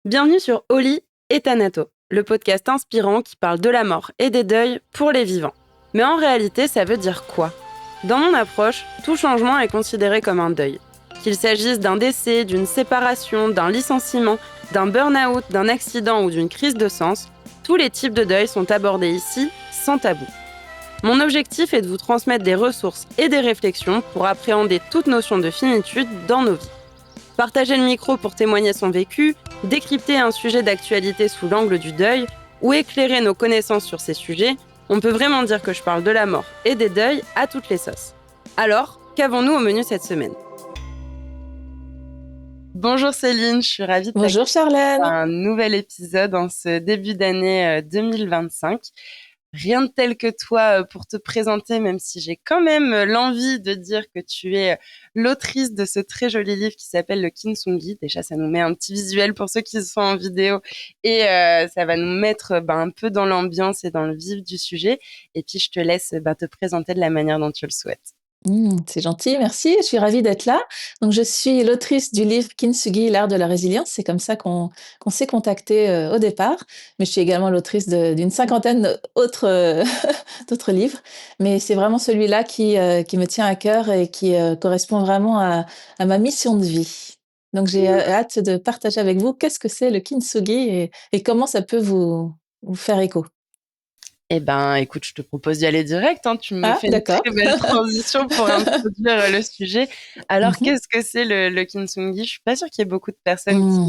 Bienvenue sur Oli et Thanato, le podcast inspirant qui parle de la mort et des deuils pour les vivants. Mais en réalité, ça veut dire quoi ? Dans mon approche, tout changement est considéré comme un deuil. Qu'il s'agisse d'un décès, d'une séparation, d'un licenciement, d'un burn-out, d'un accident ou d'une crise de sens, tous les types de deuil sont abordés ici sans tabou. Mon objectif est de vous transmettre des ressources et des réflexions pour appréhender toute notion de finitude dans nos vies. Partager le micro pour témoigner son vécu, décrypter un sujet d'actualité sous l'angle du deuil ou éclairer nos connaissances sur ces sujets, on peut vraiment dire que je parle de la mort et des deuils à toutes les sauces. Alors, qu'avons-nous au menu cette semaine ? Bonjour Céline, je suis ravie de Bonjour t'accueillir pour Charlène. un nouvel épisode en ce début d'année 2025. Rien de tel que toi pour te présenter, même si j'ai quand même l'envie de dire que tu es l'autrice de ce très joli livre qui s'appelle le Kintsugi. Déjà, ça nous met un petit visuel pour ceux qui sont en vidéo et ça va nous mettre un peu dans l'ambiance et dans le vif du sujet. Et puis, je te laisse te présenter de la manière dont tu le souhaites. C'est gentil, merci. Je suis ravie d'être là. Donc, je suis l'autrice du livre Kintsugi, l'art de la résilience. C'est comme ça qu'on s'est contacté au départ. Mais je suis également l'autrice d'une cinquantaine d'autres livres. Mais c'est vraiment celui-là qui me tient à cœur et qui correspond vraiment à ma mission de vie. Donc, j'ai hâte de partager avec vous qu'est-ce que c'est le Kintsugi et comment ça peut vous faire écho. Eh ben, écoute, je te propose d'y aller direct, hein. Tu me Ah, fais une d'accord. très belle transition pour introduire le sujet. Alors, Mhm. qu'est-ce que c'est le kintsugi ? Je suis pas sûre qu'il y ait beaucoup de personnes Hmm.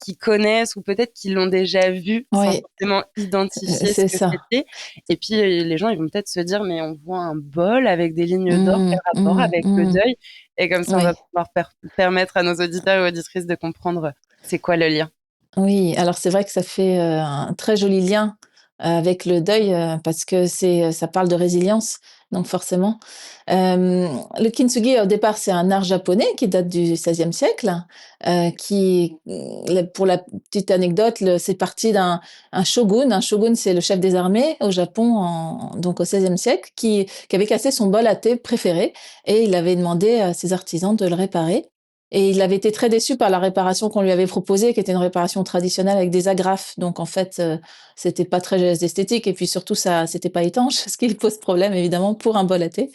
qui connaissent ou peut-être qui l'ont déjà vu sans Oui, forcément identifier ce c'est que ça. c'était. Et puis, les gens, ils vont peut-être se dire, mais on voit un bol avec des lignes d'or, quel rapport avec le deuil ? Et comme ça, on va Oui, pouvoir permettre à nos auditeurs et auditrices de comprendre c'est quoi le lien. oui. Alors c'est vrai que ça fait un très joli lien avec le deuil parce que ça parle de résilience, donc forcément. Le kintsugi au départ c'est un art japonais qui date du XVIe siècle, pour la petite anecdote, c'est parti d'un shogun. Un shogun c'est le chef des armées au Japon donc au XVIe siècle qui avait cassé son bol à thé préféré et il avait demandé à ses artisans de le réparer. Et il avait été très déçu par la réparation qu'on lui avait proposée, qui était une réparation traditionnelle avec des agrafes. Donc en fait, c'était pas très esthétique et puis surtout ça, c'était pas étanche, ce qui pose problème évidemment pour un bol à thé.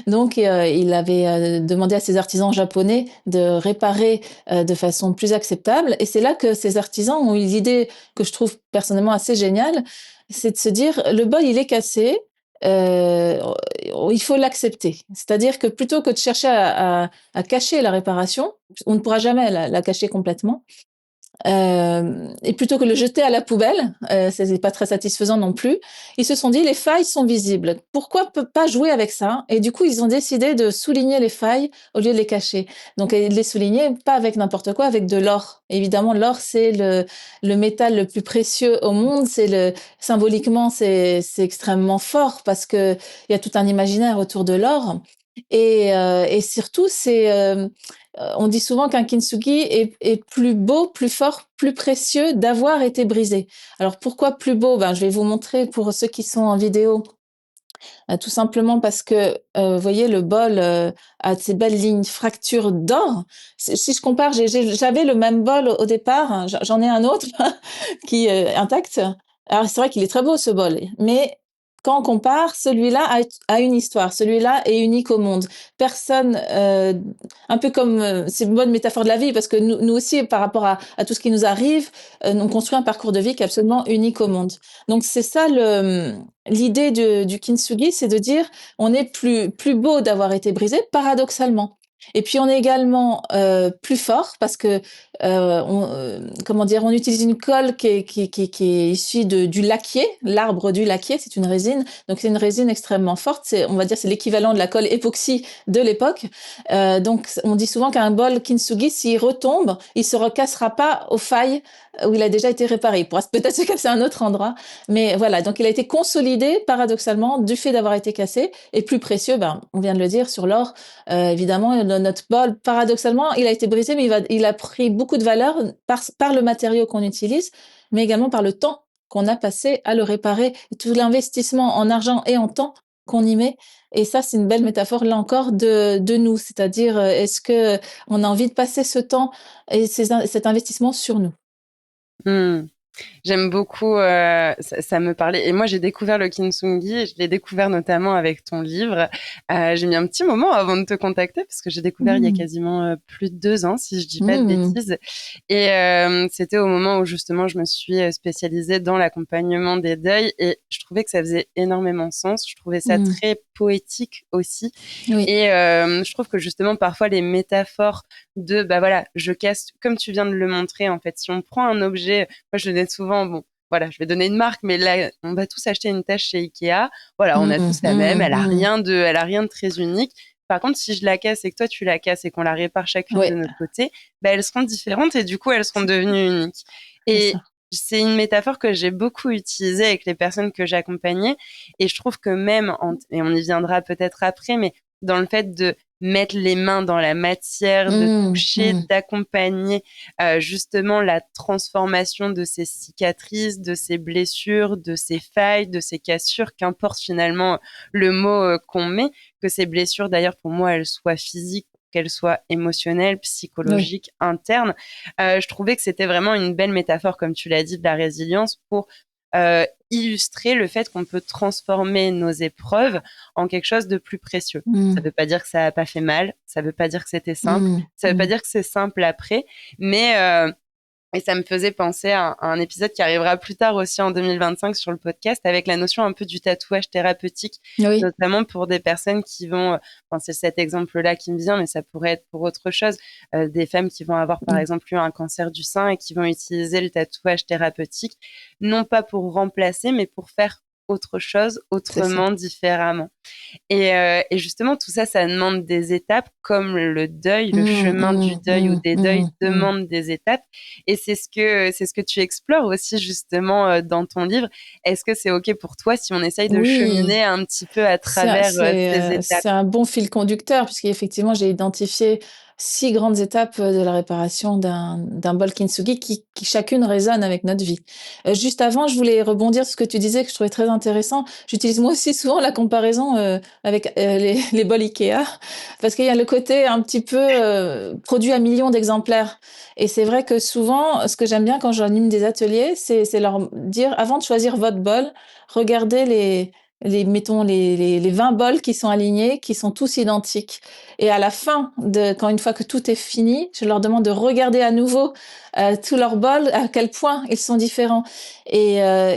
Donc il avait demandé à ses artisans japonais de réparer de façon plus acceptable. Et c'est là que ces artisans ont eu l'idée que je trouve personnellement assez géniale, c'est de se dire le bol il est cassé. Euh, il faut l'accepter. C'est-à-dire que plutôt que de chercher à cacher la réparation, on ne pourra jamais la cacher complètement. Et plutôt que de le jeter à la poubelle, ce n'est pas très satisfaisant non plus, ils se sont dit les failles sont visibles. Pourquoi pas jouer avec ça? Et du coup, ils ont décidé de souligner les failles au lieu de les cacher. Donc, et de les souligner pas avec n'importe quoi, avec de l'or. Évidemment, l'or, c'est le métal le plus précieux au monde. Symboliquement, c'est extrêmement fort parce que il y a tout un imaginaire autour de l'or. Et surtout, on dit souvent qu'un kintsugi est plus beau, plus fort, plus précieux d'avoir été brisé. Alors pourquoi plus beau? Je vais vous montrer pour ceux qui sont en vidéo. Tout simplement parce que, vous voyez, le bol a de ces belles lignes fractures d'or. Si je compare, j'avais le même bol au départ, hein, j'en ai un autre qui est intact. Alors c'est vrai qu'il est très beau ce bol, mais quand on compare, celui-là a une histoire, celui-là est unique au monde. Personne, un peu comme, c'est une bonne métaphore de la vie, parce que nous aussi, par rapport à tout ce qui nous arrive, on construit un parcours de vie qui est absolument unique au monde. Donc c'est ça l'idée du kintsugi, c'est de dire on est plus beau d'avoir été brisé, paradoxalement. Et puis on est également plus fort parce que comment dire, on utilise une colle qui est issue du laquier, l'arbre du laquier, c'est une résine, donc c'est une résine extrêmement forte. On va dire c'est l'équivalent de la colle époxy de l'époque. Donc on dit souvent qu'un bol kintsugi, s'il retombe, il se recassera pas aux failles où il a déjà été réparé. Il pourra peut-être se casser à un autre endroit, mais voilà. Donc il a été consolidé paradoxalement du fait d'avoir été cassé et plus précieux. On vient de le dire sur l'or. Évidemment, notre bol, paradoxalement, il a été brisé, mais il a pris beaucoup de valeur par le matériau qu'on utilise, mais également par le temps qu'on a passé à le réparer, et tout l'investissement en argent et en temps qu'on y met. Et ça, c'est une belle métaphore, là encore, de nous. C'est-à-dire, est-ce que on a envie de passer ce temps et cet investissement sur nous? Hmm. J'aime beaucoup, ça me parlait. Et moi, j'ai découvert le kintsugi, je l'ai découvert notamment avec ton livre. J'ai mis un petit moment avant de te contacter parce que j'ai découvert il y a Mmh. quasiment plus de 2 ans, si je dis pas de Mmh. bêtises. Et c'était au moment où justement je me suis spécialisée dans l'accompagnement des deuils et je trouvais que ça faisait énormément sens. Je trouvais ça Mmh. très poétique aussi. Oui. Et je trouve que justement, parfois, les métaphores de, bah voilà, je casse, comme tu viens de le montrer, en fait, si on prend un objet, moi, je le dis souvent, bon, voilà, je vais donner une marque, mais là, on va tous acheter une tâche chez Ikea. Voilà, on a Mmh. tous la même, Mmh. Mmh. elle a rien de très unique. Par contre, si je la casse et que toi tu la casses et qu'on la répare chacune de Oui, notre côté, bah, elles seront différentes et du coup, elles seront c'est devenues uniques. c'est Et ça. c'est une métaphore que j'ai beaucoup utilisée avec les personnes que j'accompagnais. Et je trouve que même, et on y viendra peut-être après, mais dans le fait de mettre les mains dans la matière, de Mmh. toucher, Mmh. d'accompagner justement la transformation de ces cicatrices, de ces blessures, de ces failles, de ces cassures, qu'importe finalement le mot qu'on met, que ces blessures d'ailleurs pour moi elles soient physiques, qu'elles soient émotionnelles, Oui. psychologiques, internes. Je trouvais que c'était vraiment une belle métaphore, comme tu l'as dit, de la résilience pour illustrer le fait qu'on peut transformer nos épreuves en quelque chose de plus précieux. Ça Mmh. veut pas dire que ça a pas fait mal, ça veut pas dire que c'était simple, Mmh. ça veut pas Mmh. dire que c'est simple après, mais et ça me faisait penser à un épisode qui arrivera plus tard aussi en 2025 sur le podcast avec la notion un peu du tatouage thérapeutique, Oui. notamment pour des personnes qui vont, enfin c'est cet exemple-là qui me vient, mais ça pourrait être pour autre chose, des femmes qui vont avoir par Mmh. exemple eu un cancer du sein et qui vont utiliser le tatouage thérapeutique, non pas pour remplacer, mais pour faire autre chose, C'est ça. autrement, différemment. Et justement, tout ça, ça demande des étapes, comme le deuil, le Mmh. chemin du Mmh. deuil ou Mmh. des deuils Mmh. Mmh. demande des étapes. Et c'est ce que tu explores aussi justement dans ton livre. Est-ce que c'est OK pour toi si on essaye de Oui. cheminer un petit peu à C'est un travers ces étapes? c'est un bon fil conducteur puisqu'effectivement, j'ai identifié 6 grandes étapes, de la réparation d'un bol kintsugi qui chacune résonne avec notre vie. Juste avant, je voulais rebondir sur ce que tu disais que je trouvais très intéressant. J'utilise moi aussi souvent la comparaison, avec, les bols IKEA parce qu'il y a le côté un petit peu, produit à millions d'exemplaires et c'est vrai que souvent, ce que j'aime bien quand j'anime des ateliers, c'est leur dire: «Avant de choisir votre bol, regardez mettons les 20 bols qui sont alignés, qui sont tous identiques. Et à la fin de, quand une fois que tout est fini, je leur demande de regarder à nouveau tous leurs bols, à quel point ils sont différents. Et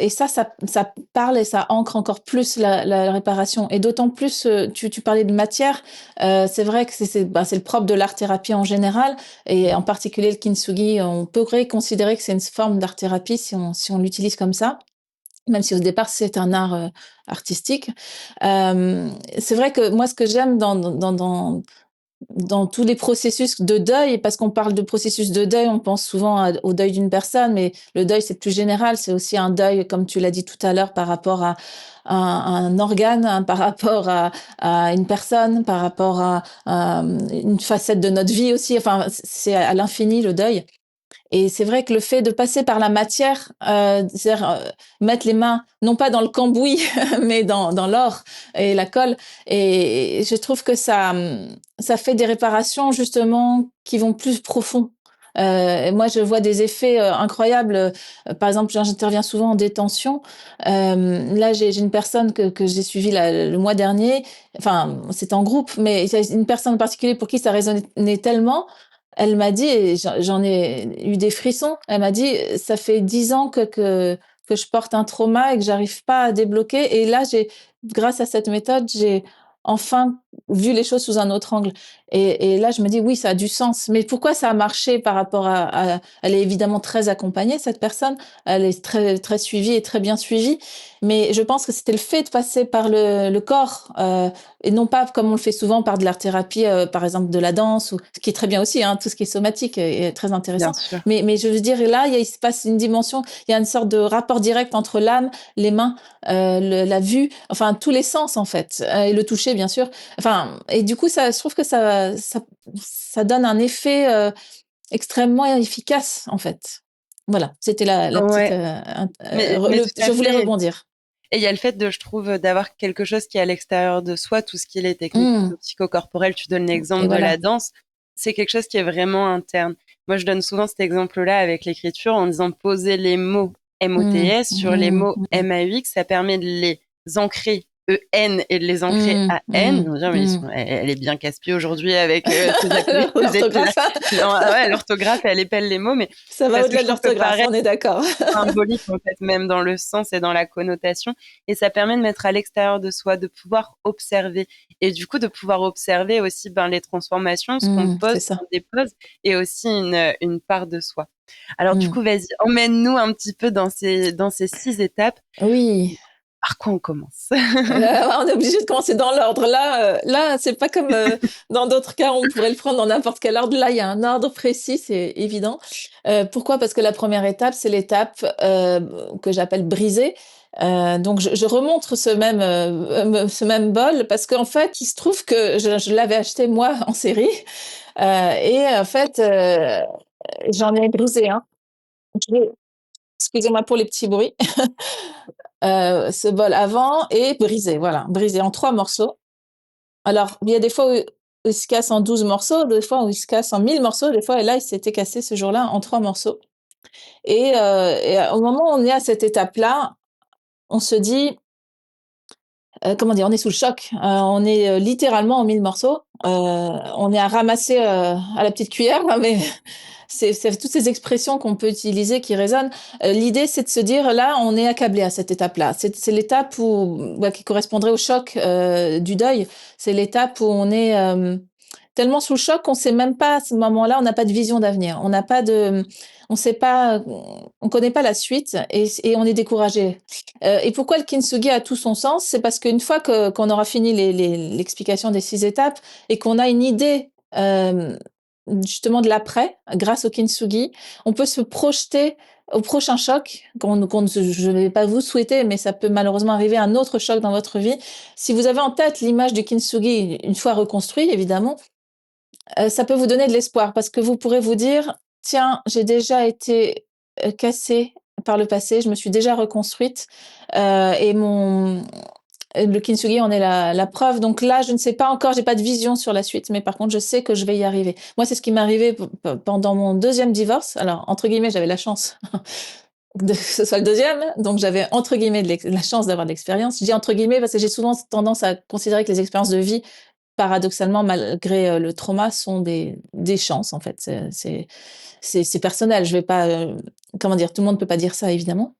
ça parle et ça ancre encore plus la réparation. Et d'autant plus, tu parlais de matière, c'est vrai que c'est le propre de l'art-thérapie en général, et en particulier le kintsugi, on pourrait considérer que c'est une forme d'art-thérapie si on l'utilise comme ça, même si au départ c'est un art artistique. C'est vrai que moi ce que j'aime dans tous les processus de deuil, parce qu'on parle de processus de deuil, on pense souvent au deuil d'une personne, mais le deuil c'est plus général, c'est aussi un deuil, comme tu l'as dit tout à l'heure, par rapport à un organe, hein, par rapport à une personne, par rapport à une facette de notre vie aussi, enfin c'est à l'infini le deuil. Et c'est vrai que le fait de passer par la matière, c'est-à-dire, mettre les mains non pas dans le cambouis, mais dans l'or et la colle, et je trouve que ça fait des réparations justement qui vont plus profond. Et moi je vois des effets, incroyables, par exemple, j'interviens souvent en détention. Là j'ai une personne que j'ai suivie le mois dernier, enfin, c'est en groupe, mais il y a une personne en particulier pour qui ça résonnait tellement. Elle m'a dit, et j'en ai eu des frissons, elle m'a dit: «Ça fait 10 ans que je porte un trauma et que j'arrive pas à débloquer, et là, grâce à cette méthode, j'ai enfin vu les choses sous un autre angle», et là, je me dis: «Oui, ça a du sens». Mais pourquoi ça a marché par rapport à elle est évidemment très accompagnée, cette personne, elle est très très suivie et très bien suivie, mais je pense que c'était le fait de passer par le corps, et non pas comme on le fait souvent par de l'art-thérapie, par exemple de la danse, ou ce qui est très bien aussi, hein, tout ce qui est somatique est très Bien intéressant. sûr. Mais je veux dire, là, il se passe une dimension, il y a une sorte de rapport direct entre l'âme, les mains, la vue, enfin tous les sens en fait, et le toucher bien sûr. Enfin, et du coup, je trouve que ça donne un effet extrêmement efficace en fait. Voilà, c'était la petite. Ouais, mais tout Je à voulais fait. rebondir. Et il y a le fait je trouve, d'avoir quelque chose qui est à l'extérieur de soi, tout ce qui est les techniques Mmh. plutôt psychocorporelles, tu donnes Et l'exemple de la voilà. danse, c'est quelque chose qui est vraiment interne. Moi, je donne souvent cet exemple-là avec l'écriture en disant poser les mots MOTS sur les mots MAUX, ça permet de les ancrer EN et de les ancrer AN. Ils vont dire, mais elle est bien casse-pied aujourd'hui avec ses activités. L'orthographe. Ouais, l'orthographe, elle épelle les mots, mais ça va parce que au-delà je de trouve que l'orthographe, pareil, on est d'accord. symbolique en fait, même dans le sens et dans la connotation. Et ça permet de mettre à l'extérieur de soi, de pouvoir observer. Et du coup, de pouvoir observer aussi les transformations, ce qu'on pose, C'est ce ça. qu'on dépose, et aussi une part de soi. Alors du coup, vas-y, emmène-nous un petit peu dans ces 6 étapes. Oui. Par quoi on commence? On est obligé de commencer dans l'ordre. Là, c'est pas comme dans d'autres cas, on pourrait le prendre dans n'importe quel ordre. Là, il y a un ordre précis, c'est évident. Pourquoi? Parce que la première étape, c'est l'étape que j'appelle briser. Donc, je remontre ce même bol parce qu'en fait, il se trouve que je l'avais acheté moi en série et en fait, j'en ai brisé un. Excusez-moi pour les petits bruits. Ce bol avant est brisé, voilà, brisé en 3 morceaux. Alors, il y a des fois où il se casse en 12 morceaux, des fois où il se casse en 1000 morceaux, des fois, et là, il s'était cassé ce jour-là en 3 morceaux. Et au moment où on est à cette étape-là, on se dit, comment dire, on est sous le choc. On est littéralement en 1000 morceaux. On est à ramasser à la petite cuillère, hein, mais c'est toutes ces expressions qu'on peut utiliser qui résonnent. L'idée, c'est de se dire, là, on est accablé à cette étape-là. C'est l'étape qui correspondrait au choc du deuil. C'est l'étape où on est tellement sous le choc qu'on sait même pas, à ce moment-là, on n'a pas de vision d'avenir. On sait pas, on connaît pas la suite et on est découragé. Et pourquoi le kintsugi a tout son sens? C'est parce qu'une fois qu'on aura fini l'explication des 6 étapes et qu'on a une idée justement de l'après, grâce au kintsugi, on peut se projeter au prochain choc, je ne vais pas vous souhaiter, mais ça peut malheureusement arriver un autre choc dans votre vie. Si vous avez en tête l'image du kintsugi, une fois reconstruit, évidemment, ça peut vous donner de l'espoir parce que vous pourrez vous dire, tiens, j'ai déjà été cassée par le passé, je me suis déjà reconstruite et le kintsugi en est la preuve. Donc là, je ne sais pas encore, j'ai pas de vision sur la suite, mais par contre, je sais que je vais y arriver. Moi, c'est ce qui m'est arrivé pendant mon deuxième divorce. Alors, entre guillemets, j'avais la chance que ce soit le deuxième, donc j'avais entre guillemets la chance d'avoir de l'expérience. Je dis entre guillemets parce que j'ai souvent tendance à considérer que les expériences de vie, paradoxalement, malgré le trauma, sont des chances en fait. C'est personnel. Je vais pas, comment dire, tout le monde peut pas dire ça évidemment.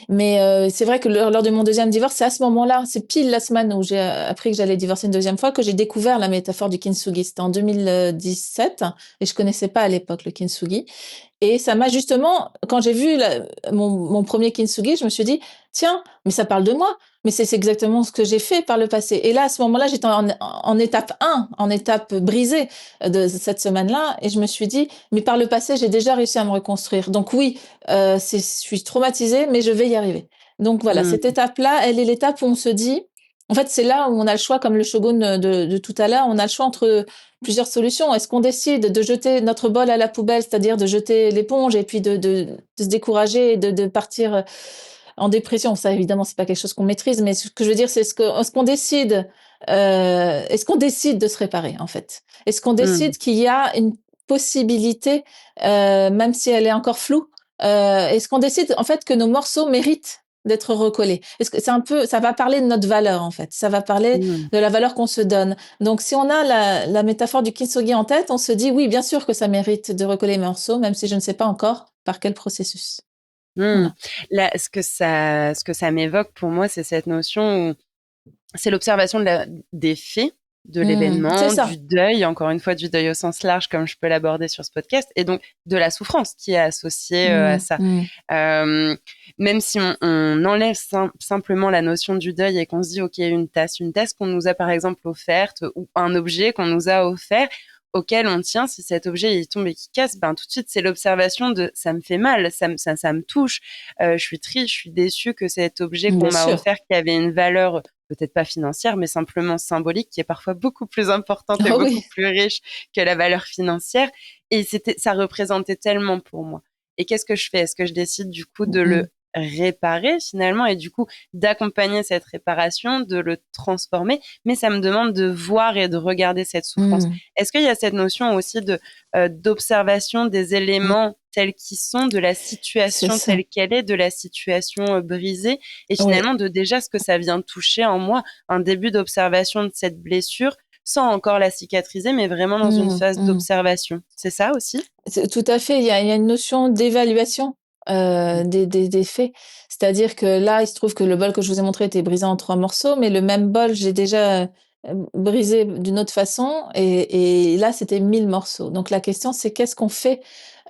Mais c'est vrai que lors de mon deuxième divorce, c'est à ce moment-là, c'est pile la semaine où j'ai appris que j'allais divorcer une deuxième fois, que j'ai découvert la métaphore du kintsugi. C'était en 2017 et je connaissais pas à l'époque le kintsugi. Et ça m'a justement, quand j'ai vu mon premier kintsugi, je me suis dit, tiens, mais ça parle de moi. Mais c'est exactement ce que j'ai fait par le passé. Et là, à ce moment-là, j'étais en étape 1, en étape brisée de cette semaine-là. Et je me suis dit, mais par le passé, j'ai déjà réussi à me reconstruire. Donc oui, je suis traumatisée, mais je vais y arriver. Donc voilà, cette étape-là, elle est l'étape où on se dit, en fait, c'est là où on a le choix, comme le shogun de tout à l'heure, on a le choix entre plusieurs solutions. Est-ce qu'on décide de jeter notre bol à la poubelle, c'est-à-dire de jeter l'éponge et puis de se décourager et de partir en dépression? Ça, évidemment, c'est pas quelque chose qu'on maîtrise, mais ce que je veux dire, c'est est-ce qu'on décide, est-ce qu'on décide de se réparer, en fait? Est-ce qu'on décide qu'il y a une possibilité, même si elle est encore floue? Est-ce qu'on décide, en fait, que nos morceaux méritent d'être recollés? Est-ce que ça va parler de notre valeur, en fait. Ça va parler de la valeur qu'on se donne. Donc, si on a la métaphore du kintsugi en tête, on se dit, oui, bien sûr que ça mérite de recoller les morceaux, même si je ne sais pas encore par quel processus. Voilà. Là, ce que ça m'évoque pour moi, c'est cette notion où c'est l'observation des faits, de l'événement, du deuil, encore une fois du deuil au sens large, comme je peux l'aborder sur ce podcast, et donc de la souffrance qui est associée à ça. Même si on enlève simplement la notion du deuil et qu'on se dit, OK, une tasse qu'on nous a par exemple offerte ou un objet qu'on nous a offert, auquel on tient, si cet objet il tombe et qu'il casse, ben tout de suite c'est l'observation de ça me fait mal, ça me touche, je suis triste, je suis déçue que cet objet qu'on m'a offert qui avait une valeur peut-être pas financière mais simplement symbolique qui est parfois beaucoup plus importante et beaucoup plus riche que la valeur financière et ça représentait tellement pour moi. Et qu'est-ce que je fais? Est-ce que je décide du coup de le réparer finalement et du coup d'accompagner cette réparation, de le transformer, mais ça me demande de voir et de regarder cette souffrance. Mmh. Est-ce qu'il y a cette notion aussi de d'observation des Mmh. éléments tels qu'ils sont, de la C'est situation ça. telle qu'elle est, de la situation brisée, et Oui, finalement de déjà ce que ça vient toucher en moi, un début d'observation de cette blessure, sans encore la cicatriser, mais vraiment dans une mmh, phase mmh. d'observation. C'est ça aussi? Tout à fait, il y a une notion d'évaluation, des faits. C'est-à-dire que là, il se trouve que le bol que je vous ai montré était brisé en 3 morceaux, mais le même bol, j'ai déjà, brisé d'une autre façon et là, c'était 1000 morceaux. Donc la question, c'est qu'est-ce qu'on fait,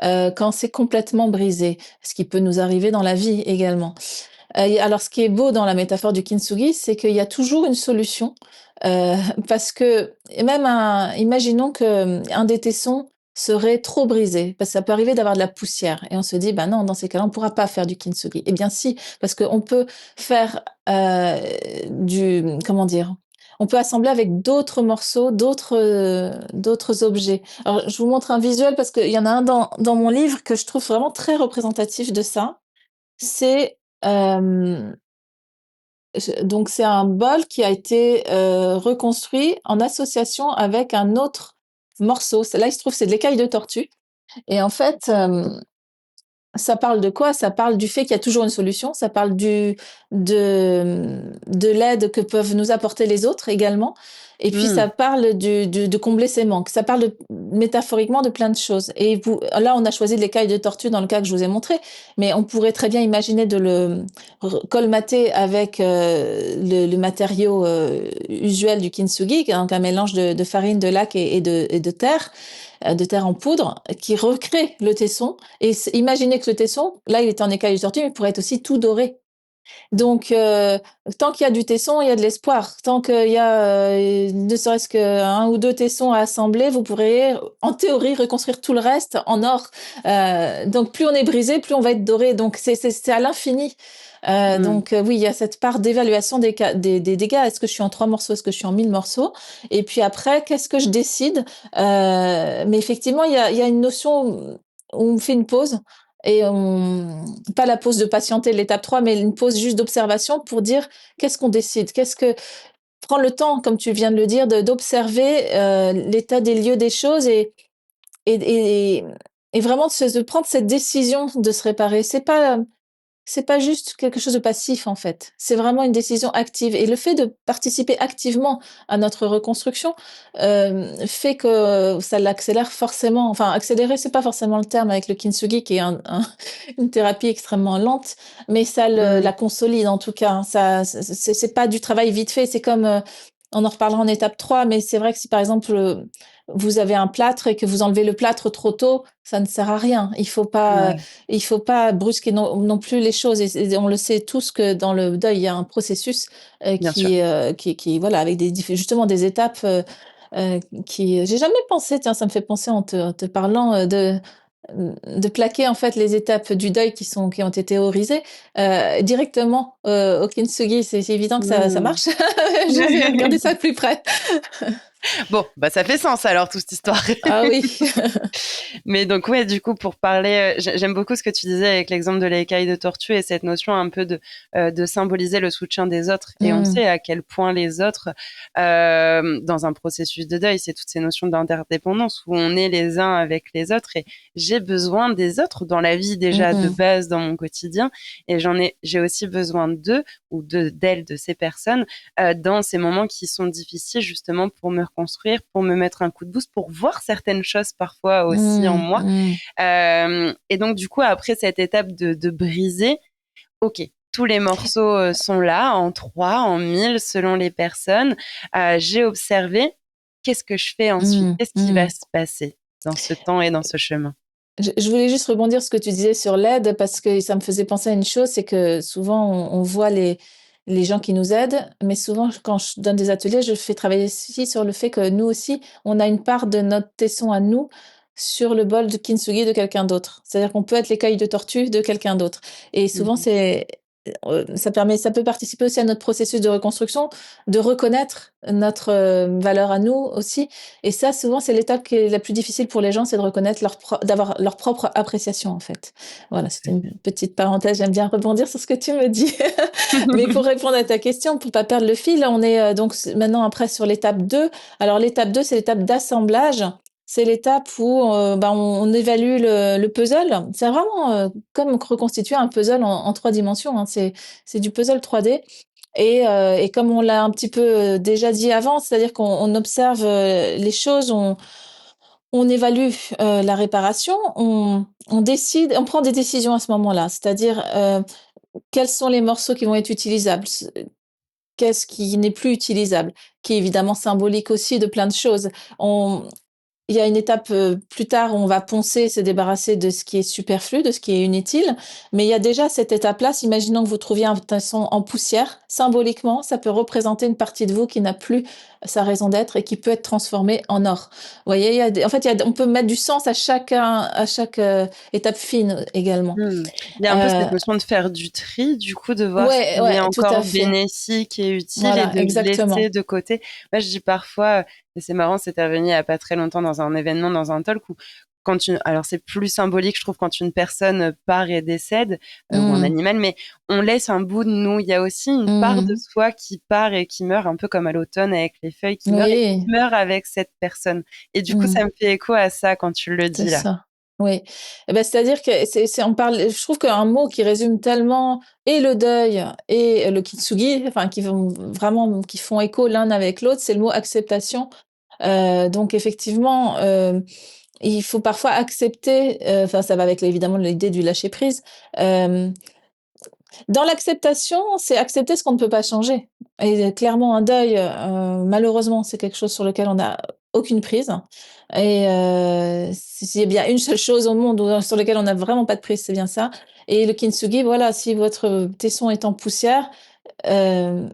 quand c'est complètement brisé? Ce qui peut nous arriver dans la vie également. Alors ce qui est beau dans la métaphore du kintsugi, c'est qu'il y a toujours une solution, heu, parce que et même imaginons que, un des tessons serait trop brisé, parce que ça peut arriver d'avoir de la poussière et on se dit: «Bah non, dans ces cas-là, on ne pourra pas faire du kintsugi». Eh bien si, parce qu'on peut faire, comment dire? On peut assembler avec d'autres morceaux, d'autres objets. Alors je vous montre un visuel parce qu'il y en a un dans mon livre que je trouve vraiment très représentatif de ça. C'est, donc c'est un bol qui a été, reconstruit en association avec un autre morceau. C'est là, il se trouve, c'est de l'écaille de tortue et en fait, ça parle de quoi? Ça parle du fait qu'il y a toujours une solution, ça parle de l'aide que peuvent nous apporter les autres également et puis Mmh. ça parle de combler ses manques. Ça parle métaphoriquement de plein de choses et là, on a choisi de l'écaille de tortue dans le cas que je vous ai montré, mais on pourrait très bien imaginer de le colmater avec, le matériau, usuel du kintsugi, donc un mélange de farine, de laque et de terre en poudre qui recrée le tesson et imaginez que le tesson, là, il est en écaille de tortue, mais il pourrait être aussi tout doré. Donc, tant qu'il y a du tesson, il y a de l'espoir. Tant qu'il y a, ne serait-ce qu'un ou 2 tessons à assembler, vous pourrez, en théorie, reconstruire tout le reste en or. Donc plus on est brisé, plus on va être doré. Donc c'est à l'infini. Mmh. Donc oui, il y a cette part d'évaluation des dégâts. Est-ce que je suis en 3 morceaux? Est-ce que je suis en 1000 morceaux? Et puis après, qu'est-ce que je décide? Mais effectivement, il y a une notion où on fait une pause et pas la pause de patienter l'étape 3, mais une pause juste d'observation pour dire qu'est-ce qu'on décide, prendre le temps, comme tu viens de le dire, d'observer l'état des lieux des choses et, et, et vraiment de prendre cette décision de se réparer. C'est pas juste quelque chose de passif en fait. C'est vraiment une décision active et le fait de participer activement à notre reconstruction, fait que ça l'accélère forcément. Enfin accélérer, c'est pas forcément le terme avec le kintsugi qui est une thérapie extrêmement lente, mais ça Mmh. la consolide en tout cas, hein. Ça c'est pas du travail vite fait, c'est comme, on en reparlera en étape 3, mais c'est vrai que si par exemple, vous avez un plâtre et que vous enlevez le plâtre trop tôt, ça ne sert à rien. Ouais, Il faut pas brusquer non plus les choses et on le sait tous que dans le deuil, il y a un processus, bien sûr. qui voilà, avec justement des étapes, qui j'ai jamais pensé, tiens, ça me fait penser en te parlant, de plaquer en fait les étapes du deuil qui ont été théorisées, directement, au kintsugi. C'est évident que ça Mmh. marche. Je vais regarder ça de plus près. Bon, bah ça fait sens alors toute cette histoire. Ah oui. Mais donc ouais, du coup pour parler, j'aime beaucoup ce que tu disais avec l'exemple de l'écaille de tortue et cette notion un peu de symboliser le soutien des autres. Et on Mmh. sait à quel point les autres, dans un processus de deuil, c'est toutes ces notions d'interdépendance où on est les uns avec les autres. Et j'ai besoin des autres dans la vie Mmh déjà de mh. base dans mon quotidien. Et j'ai aussi besoin d'eux ou d'elles, de ces personnes, dans ces moments qui sont difficiles justement pour me reconstruire, pour me mettre un coup de boost, pour voir certaines choses parfois aussi en Mmh. moi. Mmh. Et donc du coup, après cette étape de briser, ok, tous les morceaux sont là, en 3, en 1000, selon les personnes. J'ai observé. Qu'est-ce que je fais ensuite? Mmh. Qu'est-ce qui va Mmh. se passer dans ce temps et dans ce chemin? Je voulais juste rebondir sur ce que tu disais sur l'aide parce que ça me faisait penser à une chose, c'est que souvent on voit les gens qui nous aident, mais souvent quand je donne des ateliers, je fais travailler aussi sur le fait que nous aussi, on a une part de notre tesson à nous sur le bol de kintsugi de quelqu'un d'autre. C'est-à-dire qu'on peut être l'écaille de tortue de quelqu'un d'autre et souvent Mhm. ça peut participer aussi à notre processus de reconstruction, de reconnaître notre valeur à nous aussi. Et ça, souvent, c'est l'étape qui est la plus difficile pour les gens, c'est de reconnaître d'avoir leur propre appréciation, en fait. Voilà, c'était une petite parenthèse. J'aime bien rebondir sur ce que tu me dis. Mais pour répondre à ta question, pour pas perdre le fil, on est donc maintenant après sur l'étape 2. Alors, l'étape 2, c'est l'étape d'assemblage. C'est l'étape où on évalue le puzzle. C'est vraiment comme reconstituer un puzzle en 3 dimensions. Hein. C'est du puzzle 3D. Et comme on l'a un petit peu déjà dit avant, c'est-à-dire qu'on observe les choses, on évalue la réparation, on décide, on prend des décisions à ce moment-là. C'est-à-dire quels sont les morceaux qui vont être utilisables, qu'est-ce qui n'est plus utilisable, qui est évidemment symbolique aussi de plein de choses. Il y a une étape plus tard où on va poncer, se débarrasser de ce qui est superflu, de ce qui est inutile. Mais il y a déjà cette étape-là. Imaginons que vous trouviez un tasson en poussière. Symboliquement, ça peut représenter une partie de vous qui n'a plus sa raison d'être et qui peut être transformée en or. Vous voyez, on peut mettre du sens à chaque étape fine également. Il y a un peu cette Euh, notion de faire du tri, du coup, de voir ce ouais, qui est ouais, tout à encore fait. bénéfique et utile et Voilà, de le laisser exactement. de côté. Moi, je dis parfois, et c'est marrant, c'était revenu il y a pas très longtemps dans un événement, dans un talk où alors c'est plus symbolique, je trouve, quand une personne part et décède, ou un Mmh, animal, mais on laisse un bout de nous. Il y a aussi une part de mmh. soi qui part et qui meurt, un peu comme à l'automne avec les feuilles qui meurent et qui Oui. meurt avec cette personne. Et du coup, Mmh. ça me fait écho à ça quand tu le C'est dis là. ça. Oui. Et ben, c'est-à-dire que on parle, je trouve qu'un mot qui résume tellement et le deuil et le kintsugi, enfin, qui font écho l'un avec l'autre, c'est le mot acceptation. Donc effectivement, il faut parfois accepter, enfin, ça va avec évidemment l'idée du lâcher prise. Hem, Dans l'acceptation, c'est accepter ce qu'on ne peut pas changer. Et clairement, un deuil, malheureusement, c'est quelque chose sur lequel on n'a aucune prise. Et s'il y a bien une seule chose au monde sur laquelle on n'a vraiment pas de prise, c'est bien ça. Et le kintsugi, voilà, si votre tesson est en poussière, euh,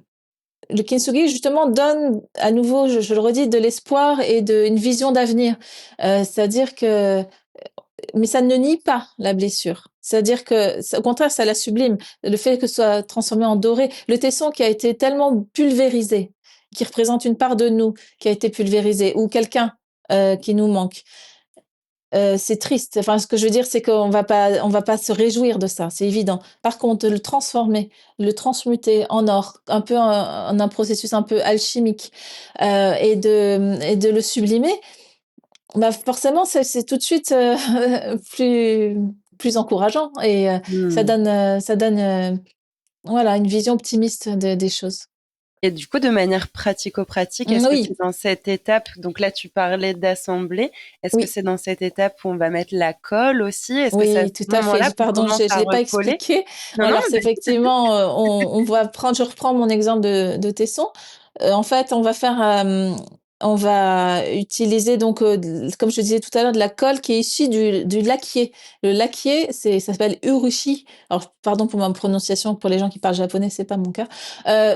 le kintsugi justement donne à nouveau, je le redis, de l'espoir et une vision d'avenir. C'est-à-dire que mais ça ne nie pas la blessure. C'est-à-dire que, au contraire, ça la sublime. Le fait que ce soit transformé en doré, le tesson qui a été tellement pulvérisé, qui représente une part de nous qui a été pulvérisée, ou quelqu'un qui nous manque. C'est triste. Enfin, ce que je veux dire, c'est on va pas se réjouir de ça, c'est évident. Par contre, de le transformer, le transmuter en or, un peu en un processus un peu alchimique, et de le sublimer, bah, forcément, c'est tout de suite plus encourageant et Hmm. ça donne voilà, une vision optimiste des choses. Et du coup, de manière pratico-pratique, est-ce que Oui, c'est dans cette étape, donc là tu parlais d'assembler, est-ce que oui, c'est dans cette étape où on va mettre la colle aussi? Est-ce que c'est à oui, ce tout à fait. moment-là qu'on Pardon, commence je à l'ai pas recoller? expliqué. Non, non, Alors, c'est effectivement, je reprends mon exemple de tesson. En fait, on va utiliser donc, comme je disais tout à l'heure, de la colle qui est issue du laquier. Le laquier, ça s'appelle urushi. Alors, pardon pour ma prononciation, pour les gens qui parlent japonais, c'est pas mon cas.